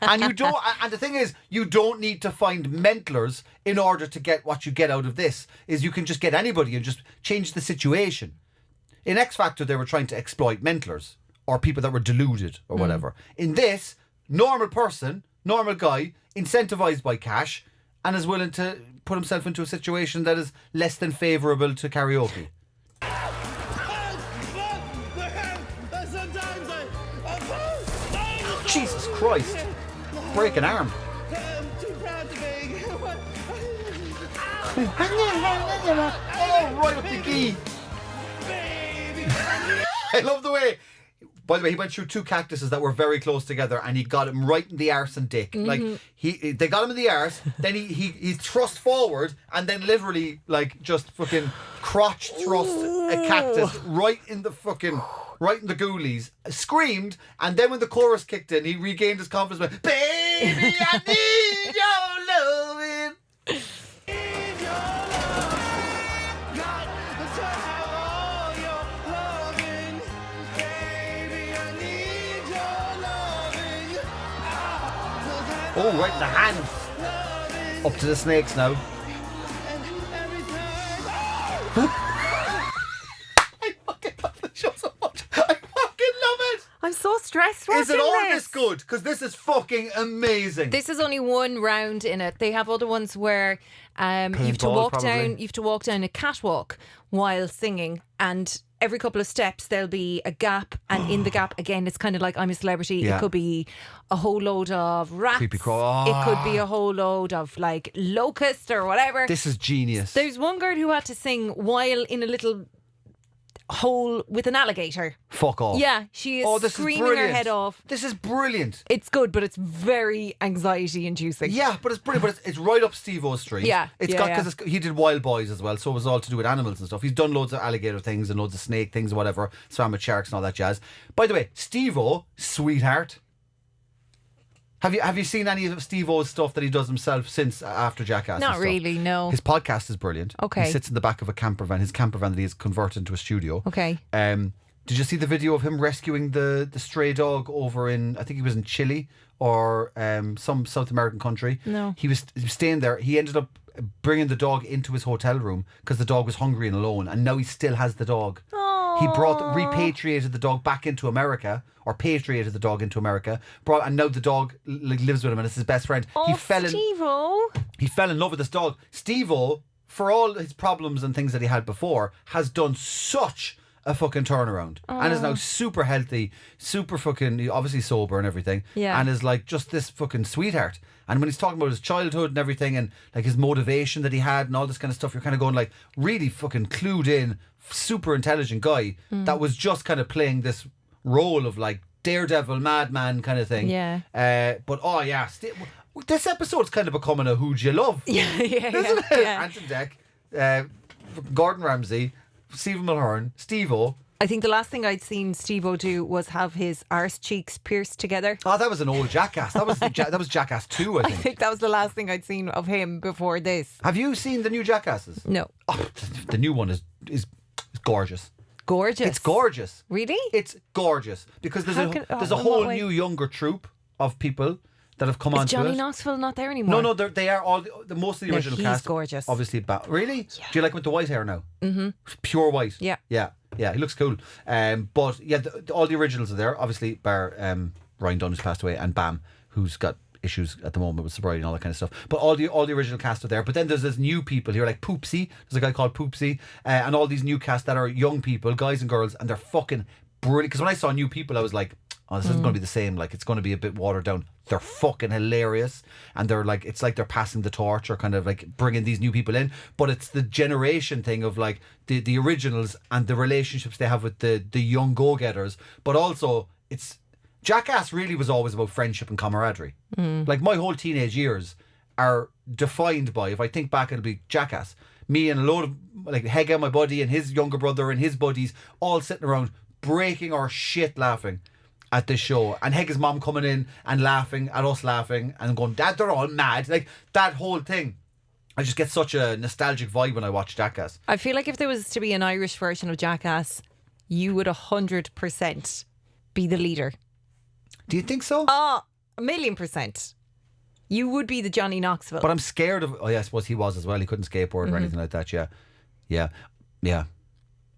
And you don't. And the thing is, you don't need to find mentlers in order to get what you get out of this. Is you can just get anybody and just change the situation. In X Factor, they were trying to exploit mentlers or people that were deluded or whatever. In this, normal person, normal guy, incentivized by cash, and is willing to put himself into a situation that is less than favourable to karaoke. Jesus Christ. Break an arm. Oh, right up the key. I love the way. By the way, he went through 2 cactuses that were very close together, and he got him right in the arse and dick. Like they got him in the arse, then he thrust forward, and then literally like just fucking crotch thrust a cactus right in the ghoulies. Screamed, and then when the chorus kicked in, he regained his confidence. Went, baby, I need your loving. Oh, right in the hands. Up to the snakes now. I fucking love the show so much. I fucking love it. I'm so stressed watching Is it all this this good? Because this is fucking amazing. This is only one round in it. They have other ones where you have to Paintball, walk probably. down. You have to walk down a catwalk while singing, and every couple of steps there'll be a gap, and in the gap again, it's kind of like I'm a Celebrity. Yeah. It could be a whole load of rats. Creepy crawl. It could be a whole load of like locust or whatever. This is genius. There's one girl who had to sing while in a little hole with an alligator. Fuck off. Yeah, she is This screaming is her brilliant. head off. This is brilliant. It's good, but it's very anxiety inducing. Yeah, but it's brilliant. But it's right up Steve-O's street. Yeah, It's yeah, got yeah. because he did Wild Boys as well, so it was all to do with animals and stuff. He's done loads of alligator things and loads of snake things and whatever. Swam with sharks and all that jazz. By the way, Steve-O, sweetheart. Have you seen any of Steve-O's stuff that he does himself since after Jackass? Not and stuff? really, no. His podcast is brilliant. Okay. He sits in the back of a camper van, his camper van that he has converted into a studio. Okay. Did you see the video of him rescuing the stray dog over in, I think he was in Chile or some South American country? No. He was staying there. He ended up bringing the dog into his hotel room because the dog was hungry and alone, and now he still has the dog. He repatriated the dog back into America, or patriated the dog into America, and now the dog lives with him and it's his best friend. Steve-O. He fell in love with this dog. Steve-O, for all his problems and things that he had before, has done such a fucking turnaround and is now super healthy, super fucking obviously sober and everything, and is like just this fucking sweetheart. And when he's talking about his childhood and everything and like his motivation that he had and all this kind of stuff, you're kind of going like really fucking clued in, super intelligent guy that was just kind of playing this role of like daredevil madman kind of thing. But this episode's kind of becoming a who'd you love, isn't it? Anton Deck, Gordon Ramsay, Stephen Mulhern, Steve-O. I think the last thing I'd seen Steve-O do was have his arse cheeks pierced together. Oh, that was an old Jackass. That was that was Jackass 2, I I think. think that was the last thing I'd seen of him before this. Have you seen the new Jackasses? No. Oh, the new one is gorgeous. Gorgeous. It's gorgeous. Really? It's gorgeous because there's in a whole what way? new younger troupe of people that have come Is onto Johnny it. Knoxville not there anymore? No, they are all the most of the No, original he's cast. gorgeous. Obviously, really? Yeah. Do you like him with the white hair now? Mm-hmm. Pure white. Yeah. Yeah. He looks cool. But yeah, all the originals are there. Obviously, bar Ryan Dunn, who's passed away, and Bam, who's got issues at the moment with sobriety and all that kind of stuff. But all the original cast are there. But then there's this new people here, like Poopsie. There's a guy called Poopsie, and all these new cast that are young people, guys and girls, and they're fucking brilliant. Because when I saw new people, I was like, oh, this isn't going to be the same. Like, it's going to be a bit watered down. They're fucking hilarious, and they're like, it's like they're passing the torch or kind of like bringing these new people in. But it's the generation thing of like the originals and the relationships they have with the young go-getters. But also, it's Jackass really was always about friendship and camaraderie. Like, my whole teenage years are defined by, if I think back, it'll be Jackass. Me and a load of like Hega, my buddy, and his younger brother and his buddies all sitting around breaking our shit laughing at this show, and Hega's mom coming in and laughing at us laughing and going, Dad, they're all mad. Like, that whole thing, I just get such a nostalgic vibe when I watch Jackass. I feel like if there was to be an Irish version of Jackass, you would 100% be the leader. Do you think so? Oh, 1,000,000%. You would be the Johnny Knoxville. But I'm scared of, I suppose he was as well. He couldn't skateboard or anything like that. Yeah.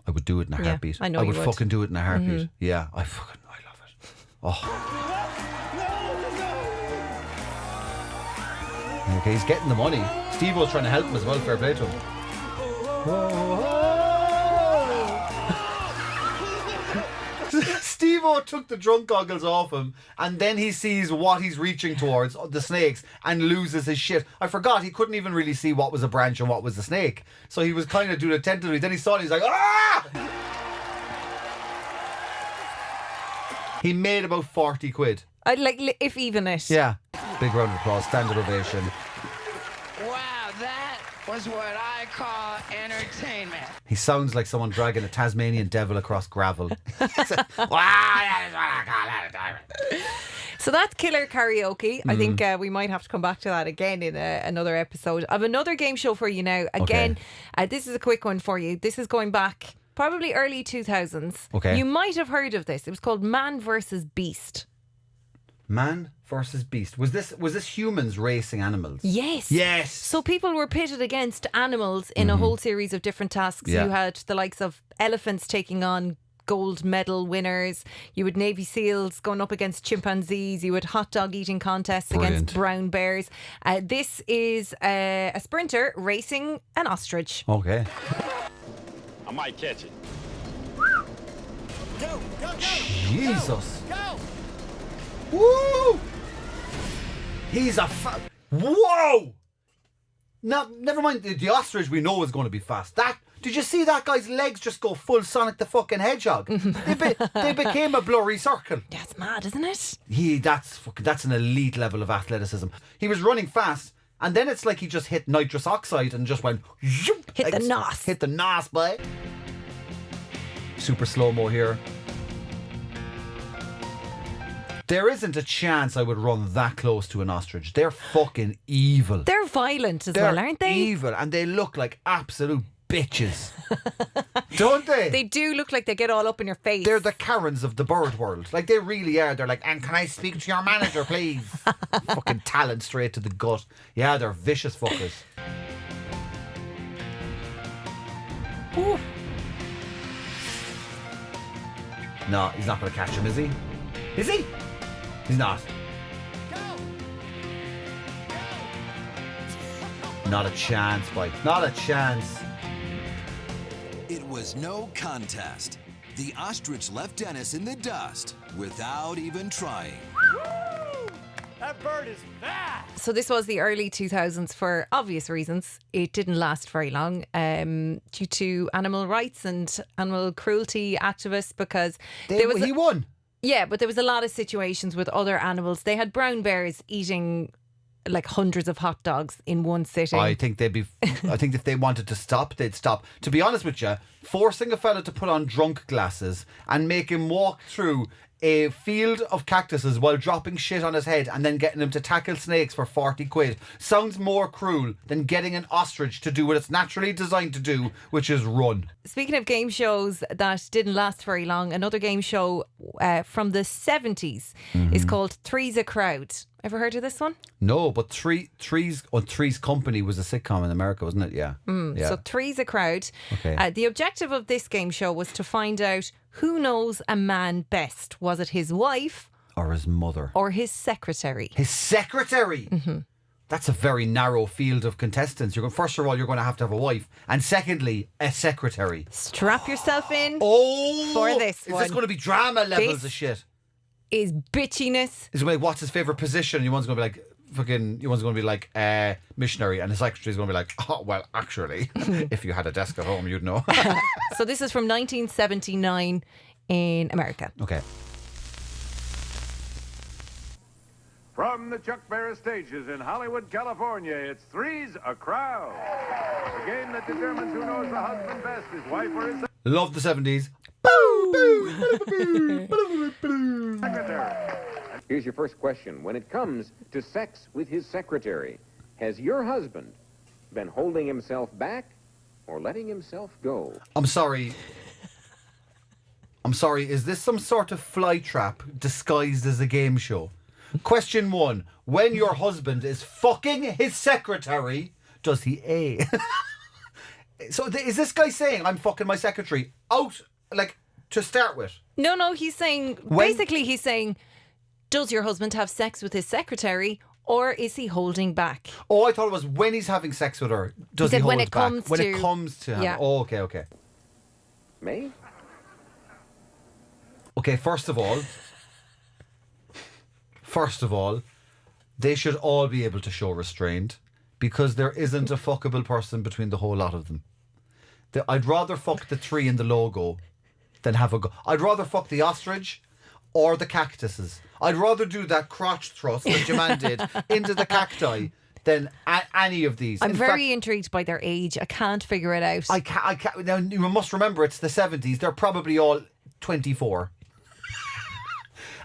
I would do it in a heartbeat. I know I you would would. fucking do it in a heartbeat. Yeah, I love it. Oh. Okay, he's getting the money. Steve-O's trying to help him as well. Fair play to him. Steve-O took the drunk goggles off him, and then he sees what he's reaching towards, the snakes, and loses his shit. I forgot he couldn't even really see what was a branch and what was the snake. So he was kind of doing it tentatively. Then he saw it, he's like, ah! He made about 40 quid. Like, if even it. Yeah. Big round of applause, standard ovation. Wow, that was what I call entertainment. He sounds like someone dragging a Tasmanian devil across gravel. So that's Killer Karaoke. I think we might have to come back to that again in another episode. I have another game show for you now. Again, this is a quick one for you. This is going back probably early 2000s. Okay. You might have heard of this. It was called Man versus Beast. Man versus Beast. Was this humans racing animals? Yes. Yes. So people were pitted against animals in a whole series of different tasks. Yeah. You had the likes of elephants taking on gold medal winners. You had Navy SEALs going up against chimpanzees. You had hot dog eating contests against brown bears. This is a sprinter racing an ostrich. Okay. I might catch it. Go, go, go. Jesus. Go. Woo! He's a whoa! Now, never mind the ostrich we know is going to be fast. Did you see that guy's legs just go full Sonic the fucking Hedgehog? They became a blurry circle. That's mad, isn't it? That's an elite level of athleticism. He was running fast, and then it's like he just hit nitrous oxide and just went zoop, Hit the nos. Hit the nos, boy. Super slow-mo here. There isn't a chance I would run that close to an ostrich. They're fucking evil. They're violent as well, aren't they? Evil, and they look like absolute bitches. Don't they? They do look like they get all up in your face. They're the Karens of the bird world. Like, they really are. They're like, and can I speak to your manager, please? Fucking talent straight to the gut. Yeah, they're vicious fuckers. Ooh. No, he's not going to catch him, is he? Is he? He's not. Not a chance, boy. Not a chance. It was no contest. The ostrich left Dennis in the dust without even trying. That bird is fast. So this was the early 2000s for obvious reasons. It didn't last very long due to animal rights and animal cruelty activists because He won. Yeah, but there was a lot of situations with other animals. They had brown bears eating like hundreds of hot dogs in one sitting. I think if they wanted to stop, they'd stop. To be honest with you, forcing a fella to put on drunk glasses and make him walk through a field of cactuses while dropping shit on his head and then getting him to tackle snakes for 40 quid sounds more cruel than getting an ostrich to do what it's naturally designed to do, which is run. Speaking of game shows that didn't last very long, another game show from the 70s is called Three's a Crowd. Ever heard of this one? No, but Three's Company was a sitcom in America, wasn't it? Yeah. Yeah. So Three's a Crowd. Okay. The objective of this game show was to find out who knows a man best. Was it his wife Or his mother. Or his secretary. His secretary? Mm-hmm. That's a very narrow field of contestants. First of all, you're going to have a wife. And secondly, a secretary. Strap yourself in for this one. Is this going to be drama levels of shit? Is bitchiness. Is like, what's his favourite position? And one's going to be like, one's going to be like, missionary. And the secretary's going to be like, oh, well, actually, if you had a desk at home, you'd know. So this is from 1979 in America. Okay. From the Chuck Barris stages in Hollywood, California, it's Three's a Crowd. The game that determines who knows the husband best, his wife or his Love the 70s. secretary. Here's your first question. When it comes to sex with his secretary, has your husband been holding himself back or letting himself go? I'm sorry. Is this some sort of fly trap disguised as a game show? Question 1. When your husband is fucking his secretary, does he A? So is this guy saying, I'm fucking my secretary out, like, to start with? No, he's saying, basically he's saying, does your husband have sex with his secretary or is he holding back? Oh, I thought it was when he's having sex with her, does he hold back? When it comes to him. Yeah. Oh, okay. Me? Okay, first of all, they should all be able to show restraint because there isn't a fuckable person between the whole lot of them. I'd rather fuck the tree in the logo than have a go. I'd rather fuck the ostrich or the cactuses. I'd rather do that crotch thrust that Jaman did into the cacti than any of these. I'm very intrigued by their age. I can't figure it out. I can't. Now, you must remember it's the 70s. They're probably all 24.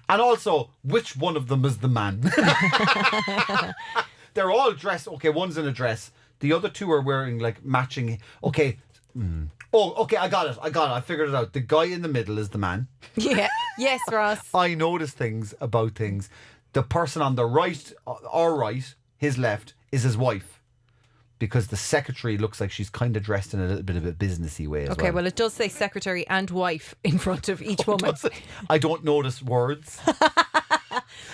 And also, which one of them is the man? They're all dressed. Okay, one's in a dress. The other two are wearing like matching. Okay. Oh, okay, I got it. I figured it out. The guy in the middle is the man. Yeah. Yes, Ross. I notice things about things. The person on the right, his left, is his wife. Because the secretary looks like she's kind of dressed in a little bit of a businessy way as well. Okay, well, it does say secretary and wife in front of each woman. I don't notice words.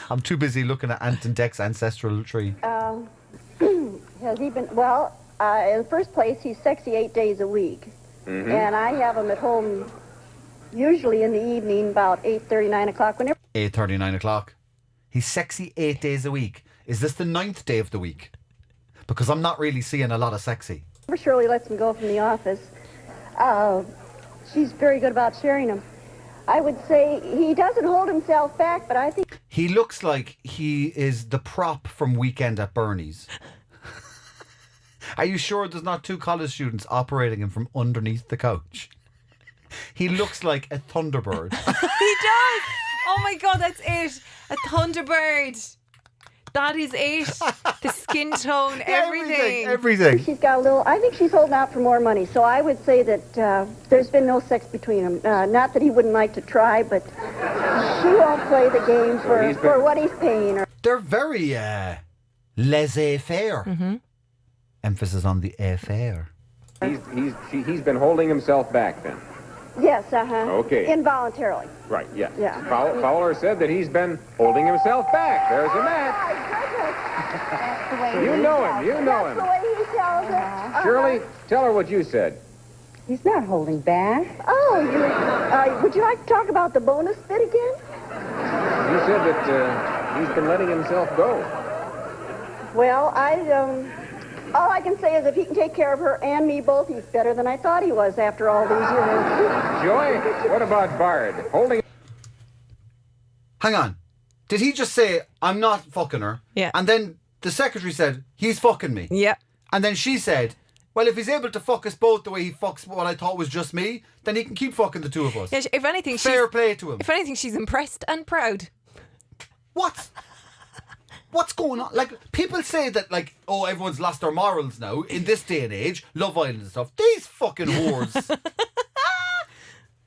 I'm too busy looking at Ant and Dec's ancestral tree. Has he been... Well, in the first place, he's sexy 8 days a week. Mm-hmm. And I have him at home usually in the evening about 8:30, 9 o'clock. 8:30, 9 o'clock. He's sexy 8 days a week. Is this the 9th day of the week? Because I'm not really seeing a lot of sexy. Shirley lets him go from the office. She's very good about sharing him. I would say he doesn't hold himself back, but I think... He looks like he is the prop from Weekend at Bernie's. Are you sure there's not 2 college students operating him from underneath the couch? He looks like a Thunderbird. He does! Oh my God, that's it. A Thunderbird. That is it. The skin tone, everything. Everything. She's got a little... I think she's holding out for more money, so I would say that there's been no sex between them. Not that he wouldn't like to try, but she won't play the game for what he's paying her. They're very laissez-faire. Mm-hmm. Emphasis on the affair. He's been holding himself back then? Yes, Okay. Involuntarily. Right, yes. Yeah. Fowler said that he's been holding himself back. There's a match. That's the way You know him. That's the way he tells it. Shirley, tell her what you said. He's not holding back. Oh, would you like to talk about the bonus bit again? You said that he's been letting himself go. Well, all I can say is if he can take care of her and me both, he's better than I thought he was after all these years. Joy, what about Bard? Holding... Hang on. Did he just say, I'm not fucking her? Yeah. And then the secretary said, he's fucking me. Yeah. And then she said, well, if he's able to fuck us both the way he fucks what I thought was just me, then he can keep fucking the two of us. Yeah, if anything, fair play to him. If anything, she's impressed and proud. What? What's going on? Like, people say that, like, oh, everyone's lost their morals now in this day and age, Love Island and stuff. These fucking whores.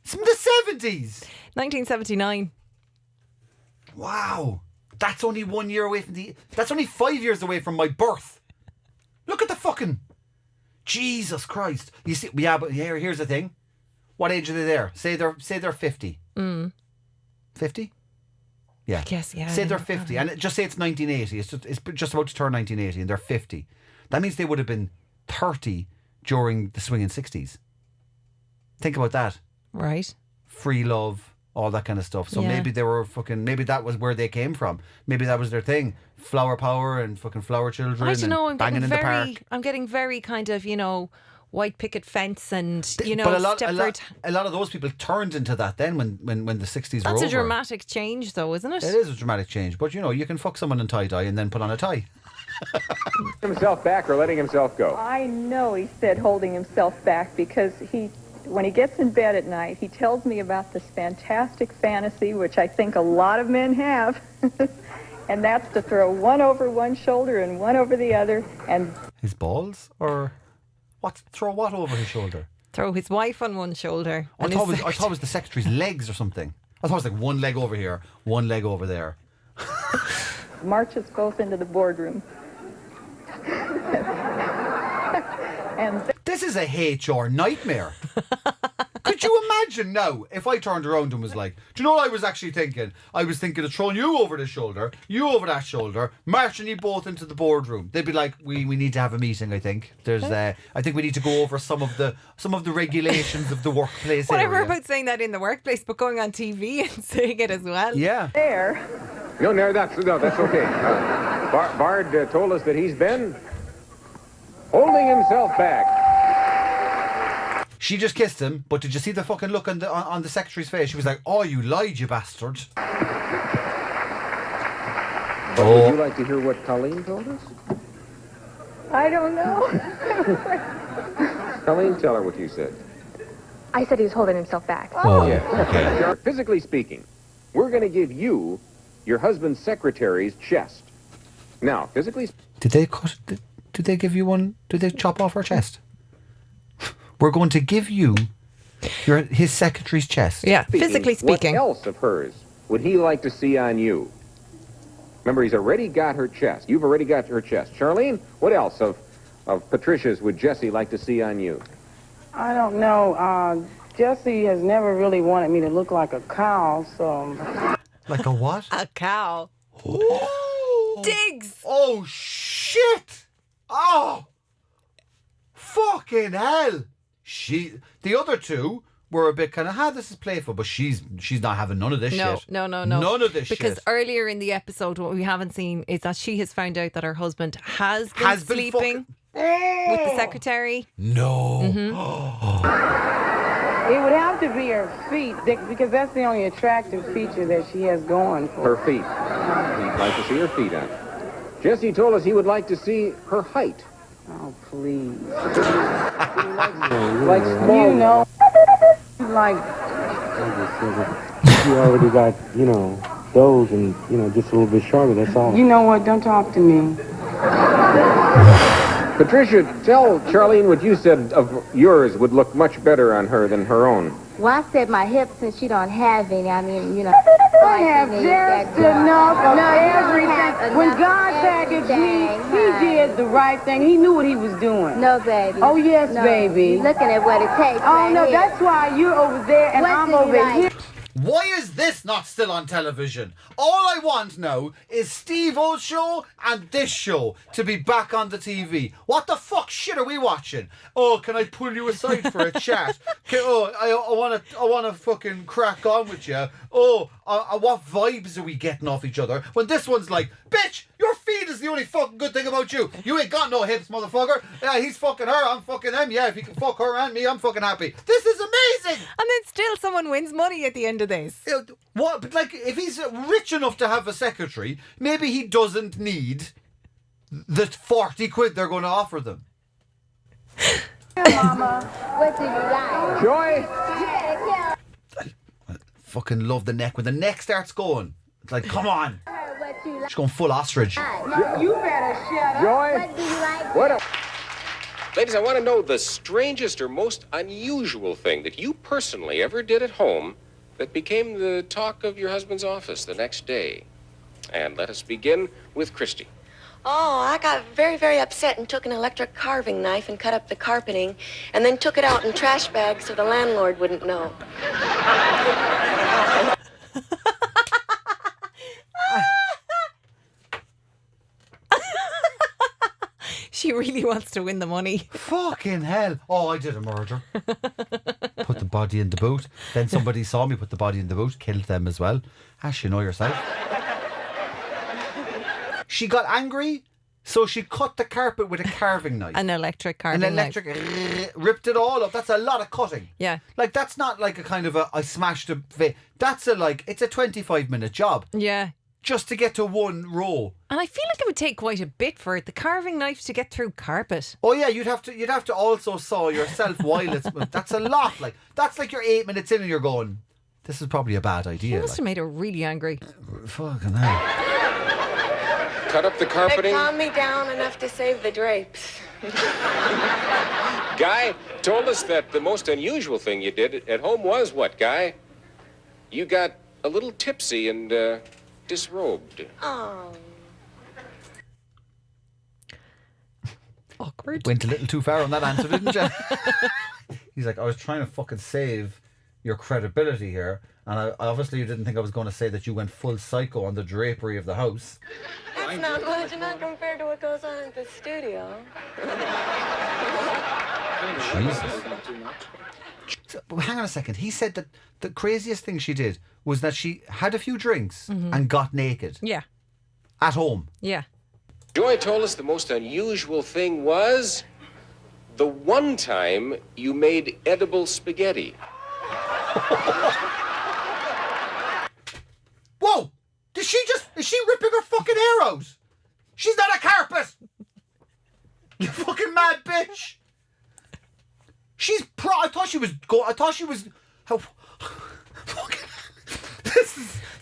It's from the 70s. 1979. Wow. That's only 1 year away from that's only 5 years away from my birth. Look at the fucking... Jesus Christ. You see, yeah, but here's the thing. What age are they there? Say they're 50. 50? Yeah. I guess, yeah. Say they're 50, and just say it's 1980. It's just about to turn 1980, and they're 50. That means they would have been 30 during the swinging 60s. Think about that. Right. Free love, all that kind of stuff. So Yeah. maybe they were maybe that was where they came from. Maybe that was their thing. Flower power and fucking flower children. I don't know. And banging in the park. I'm getting very kind of, white picket fence and, But a lot of those people turned into that then when the 60s were over. That's a dramatic change, though, isn't it? It is a dramatic change. But, you can fuck someone in tie-dye and then put on a tie. Himself back or letting himself go? I know he said holding himself back because when he gets in bed at night, he tells me about this fantastic fantasy, which I think a lot of men have, and that's to throw one over one shoulder and one over the other. And his balls? Or throw what over his shoulder? Throw his wife on one shoulder. I thought it was the secretary's legs or something. I thought it was like one leg over here, one leg over there. march us both into the boardroom. And this is a HR nightmare. Could you imagine now if I turned around and was like, do you know what I was actually thinking? I was thinking of throwing you over this shoulder, you over that shoulder, marching you both into the boardroom. They'd be like, we need to have a meeting, I think. I think we need to go over some of the regulations of the workplace Whatever area. about saying that in the workplace, but going on TV and saying it as well. Yeah. There. No, that's okay. Bard told us that he's been holding himself back. She just kissed him, but did you see the fucking look on the secretary's face? She was like, "Oh, you lied, you bastard." Would you like to hear what Colleen told us? I don't know. Colleen, tell her what you said. I said he was holding himself back. Oh, yeah. Okay. Physically speaking, we're going to give you your husband's secretary's chest. Now, physically... Did they give you one? Did they chop off her chest? We're going to give you his secretary's chest. Yeah, physically speaking. What else of hers would he like to see on you? Remember, he's already got her chest. You've already got her chest. Charlene, what else of Patricia's would Jesse like to see on you? I don't know. Jesse has never really wanted me to look like a cow, so... Like a what? A cow. Oh. Diggs! Oh, shit! Oh! Fucking hell! The other two were a bit kind of, this is playful, but she's not having none of this shit. No. None of this shit. Because earlier in the episode, what we haven't seen is that she has found out that her husband has been sleeping with the secretary. No. Mm-hmm. It would have to be her feet, because that's the only attractive feature that she has going for her feet. He'd like to see her feet on. Jesse told us he would like to see her height. Oh, please. Like small. You know, like... You already got, those and, just a little bit shorter, that's all. You know what? Don't talk to me. Patricia, tell Charlene what you said of yours would look much better on her than her own. Well, I said my hips, since she don't have any. I mean, I have just enough of everything. When God packaged me, he did the right thing. He knew what he was doing. No, baby. Oh, yes, baby. You're looking at what it takes. Oh, no, that's why you're over there and I'm over here. Why is this not still on television? All I want now is Steve-O's show and this show to be back on the TV. What the fuck shit are we watching? Oh, can I pull you aside for a chat? I want to fucking crack on with you. Oh, what vibes are we getting off each other? When this one's like, bitch, your feet is the only fucking good thing about you. You ain't got no hips, motherfucker. Yeah, he's fucking her, I'm fucking him. Yeah, if he can fuck her and me, I'm fucking happy. This is amazing. And then still someone wins money at the end of this. What? But like, if he's rich enough to have a secretary, maybe he doesn't need the 40 quid they're going to offer them. Mama, what do you like? Joy? I fucking love the neck. When the neck starts going, it's like, come on. She's going full ostrich. You better shut up. Joy? What do you like? What? Ladies, I want to know the strangest or most unusual thing that you personally ever did at home that became the talk of your husband's office the next day. And let us begin with Christy. Oh, I got very, very upset and took an electric carving knife and cut up the carpeting and then took it out in trash bags so the landlord wouldn't know. really wants to win the money. Fucking hell. Oh, I did a murder. Put the body in the boot. Then somebody saw me put the body in the boot, killed them as well. As you know yourself. She got angry, so she cut the carpet with a carving knife. An electric carving knife. Ripped it all up. That's a lot of cutting. Yeah. Like, that's not like a kind of I smashed a... That's it's a 25-minute job. Yeah. Just to get to one row. And I feel like it would take quite a bit for it, the carving knife to get through carpet. Oh yeah, you'd have to also saw yourself while it's... That's a lot. Like, that's like you're 8 minutes in and you're going, this is probably a bad idea. She must have made her really angry. Fucking hell. Cut up the carpeting. They calmed me down enough to save the drapes. Guy told us that the most unusual thing you did at home was what, Guy? You got a little tipsy and disrobed. Oh. Awkward. Went a little too far on that answer, didn't you? He's like, I was trying to fucking save your credibility here, and I obviously you didn't think I was going to say that you went full psycho on the drapery of the house. That's not much, not compared to what goes on at the studio. Jesus. So, hang on a second. He said that the craziest thing she did was that she had a few drinks and got naked. Yeah. At home. Yeah. Joy told us the most unusual thing was the one time you made edible spaghetti. Whoa! Is she ripping her fucking hair out? She's not a carpet! You fucking mad bitch! I thought she was...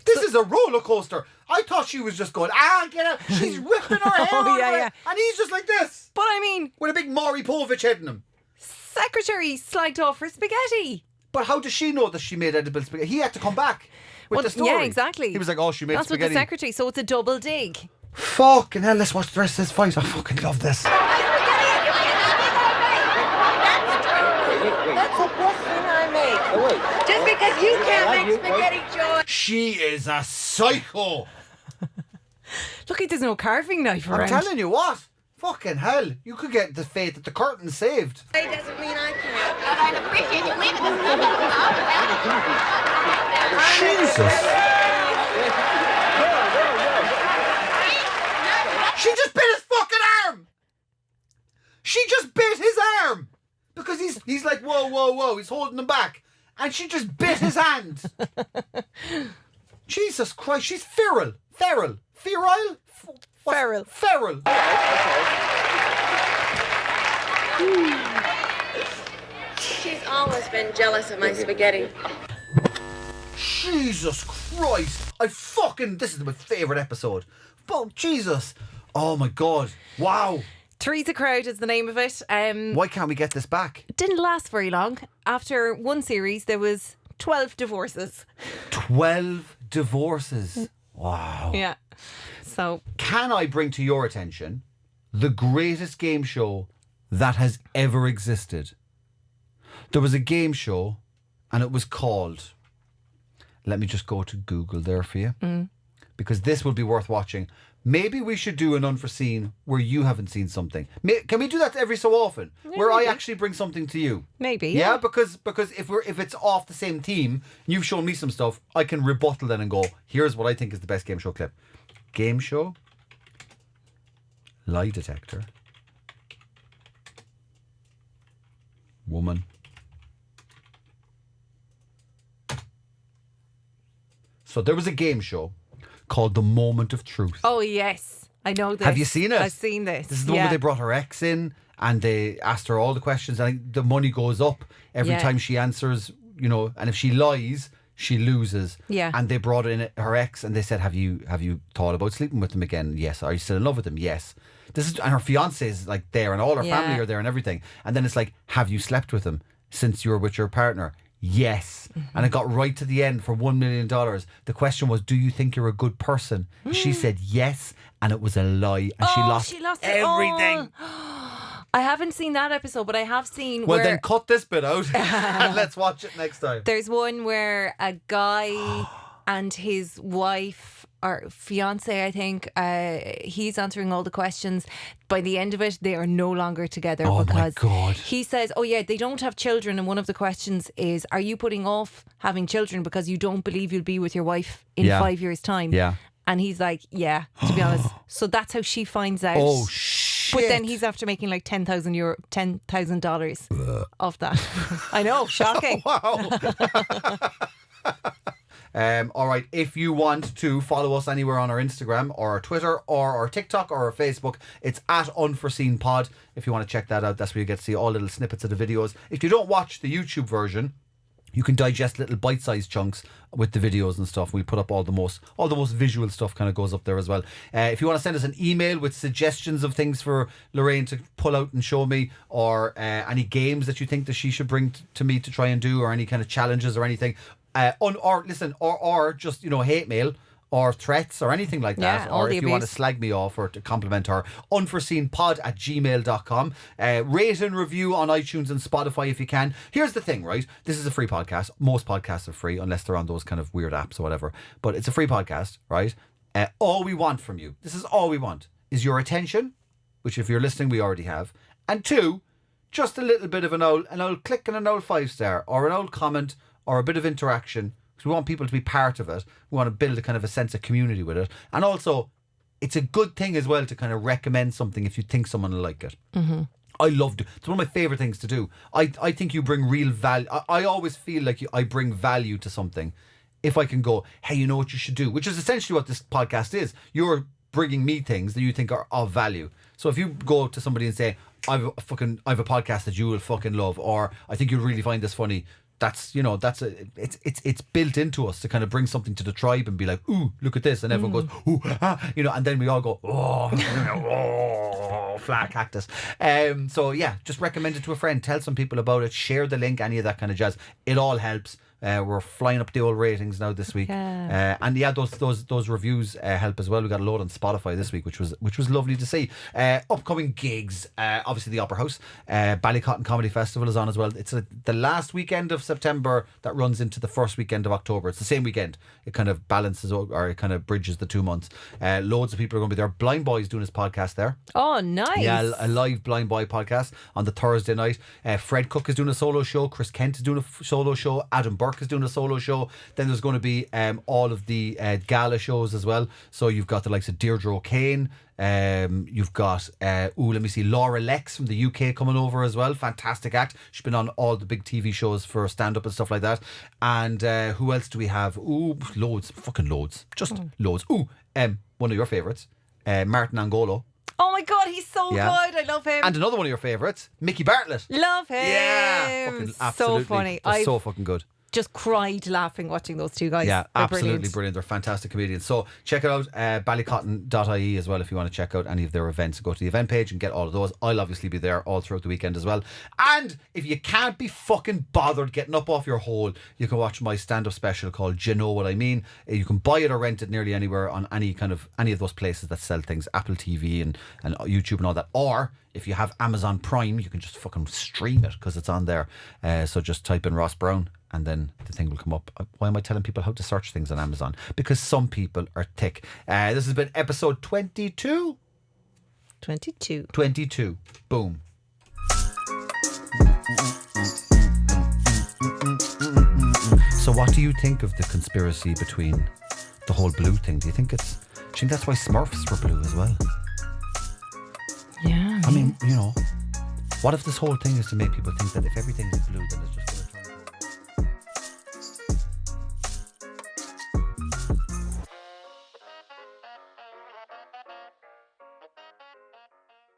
This is a roller coaster. I thought she was just going, get out. She's ripping her hair out. Yeah. And he's just like this. But I mean... With a big Maury Povich head in him. Secretary slagged off her spaghetti. But how does she know that she made edible spaghetti? He had to come back with the story. Yeah, exactly. He was like, she made That's spaghetti. That's what the secretary, so it's a double dig. Fucking hell, let's watch the rest of this fight. I fucking love this. That's the best thing I make. Just because you can't make spaghetti, Joy. She is a psycho. Look, there's no carving knife around. I'm telling you what. Fucking hell. You could get the fate that the curtain's saved. It doesn't mean I can't. But I'd appreciate you leaving this Jesus. She just bit his fucking arm. She just bit his arm. Because he's like, whoa. He's holding him back. And she just bit his hand. Jesus Christ. She's feral. Feral. She's always been jealous of my spaghetti. Jesus Christ. This is my favourite episode. Oh, Jesus. Oh my God. Wow. Teresa Crowd is the name of it. Why can't we get this back? It didn't last very long. After one series, there was 12 divorces. 12 divorces. Wow. Yeah. So, can I bring to your attention the greatest game show that has ever existed? There was a game show and it was called... Let me just go to Google there for you. Because this will be worth watching. Maybe we should do an Unforeseen where you haven't seen something. Can we do that every so often? Yeah, where maybe. I actually bring something to you? Maybe. Yeah, because if it's off the same team, you've shown me some stuff, I can rebuttal then and go, here's what I think is the best game show clip. Game show. Lie detector. Woman. So there was a game show called The Moment of Truth. Oh, yes. I know this. Have you seen it? I've seen this. This is the one where they brought her ex in and they asked her all the questions. I think the money goes up every time she answers, and if she lies, she loses. Yeah. And they brought in her ex and they said, have you thought about sleeping with him again? Yes. Are you still in love with him? Yes. And her fiance is like there and all her family are there and everything. And then it's like, have you slept with him since you were with your partner? Yes. And it got right to the end for $1 million. The question was, do you think you're a good person? She said yes, and it was a lie, and she lost everything. I haven't seen that episode, but I have seen Well, then cut this bit out and let's watch it next time. There's one where a guy and his wife our fiance, I think, he's answering all the questions. By the end of it, they are no longer together because he says, oh yeah, they don't have children, and one of the questions is, are you putting off having children because you don't believe you'll be with your wife in 5 years' time? Yeah. And he's like, yeah, to be honest. So that's how she finds out. Oh shit. But then he's after making like $10,000 off that. I know, shocking. Wow. All right, if you want to follow us anywhere on our Instagram or our Twitter or our TikTok or our Facebook, it's at Unforeseen Pod. If you want to check that out, that's where you get to see all little snippets of the videos. If you don't watch the YouTube version, you can digest little bite-sized chunks with the videos and stuff. We put up all the most visual stuff kind of goes up there as well. If you want to send us an email with suggestions of things for Lorraine to pull out and show me, or any games that you think that she should bring to me to try and do, or any kind of challenges or anything, or just, you know, hate mail or threats or anything like that, or if you want to slag me off or to compliment her, unforeseenpod@gmail.com. Rate and review on iTunes and Spotify if you can. Here's the thing, right? This is a free podcast. Most podcasts are free unless they're on those kind of weird apps or whatever, but it's a free podcast, right? All we want from you, this is all we want, is your attention, which if you're listening we already have, and 2, just a little bit of an old click and an old 5-star or an old comment or a bit of interaction. We want people to be part of it. We want to build a kind of a sense of community with it. And also, it's a good thing as well to kind of recommend something if you think someone will like it. Mm-hmm. I love it. It's one of my favourite things to do. I think you bring real value. I always feel like I bring value to something if I can go, hey, you know what you should do? Which is essentially what this podcast is. You're bringing me things that you think are of value. So if you go to somebody and say, I've a podcast that you will fucking love, or I think you'll really find this funny, it's built into us to kind of bring something to the tribe and be like, ooh, look at this, and everyone goes, ooh, ah, you know, and then we all go, oh, flat cactus. So yeah, just recommend it to a friend, tell some people about it, share the link, any of that kind of jazz. It all helps. We're flying up the old ratings now this week, and those reviews help as well. We got a load on Spotify this week, which was lovely to see. Upcoming gigs, obviously the Opera House, Ballycotton Comedy Festival is on as well. It's the last weekend of September that runs into the first weekend of October. It's the same weekend. It kind of balances or it kind of bridges the 2 months. Loads of people are going to be there. Blind Boy's doing his podcast there. Oh, nice. Yeah, a live Blind Boy podcast on the Thursday night. Fred Cook is doing a solo show. Chris Kent is doing a solo show. Adam Burke is doing a solo show. Then there's going to be all of the gala shows as well. So you've got the likes of Deirdre O'Kane. You've got Laura Lex from the UK coming over as well. Fantastic act. She's been on all the big TV shows for stand-up and stuff like that. And who else do we have? Loads, fucking loads, just loads. One of your favourites, Martin Angolo. Oh my God, he's so good. I love him. And another one of your favourites, Mickey Bartlett. Love him. Yeah, fucking absolutely. So funny. So fucking good. Just cried laughing watching those two guys. Yeah, They're absolutely brilliant. They're fantastic comedians. So check it out, ballycotton.ie as well if you want to check out any of their events. Go to the event page and get all of those. I'll obviously be there all throughout the weekend as well. And if you can't be fucking bothered getting up off your hole, you can watch my stand-up special called Do You Know What I Mean? You can buy it or rent it nearly anywhere on any of those places that sell things, Apple TV and YouTube and all that. Or if you have Amazon Prime, you can just fucking stream it because it's on there. So just type in Ross Browne and then the thing will come up. Why am I telling people how to search things on Amazon? Because some people are thick. This has been episode 22. 22. Boom. So what do you think of the conspiracy between the whole blue thing? Do you think that's why Smurfs were blue as well? Yeah. I mean, you know, what if this whole thing is to make people think that if everything is blue, then it's just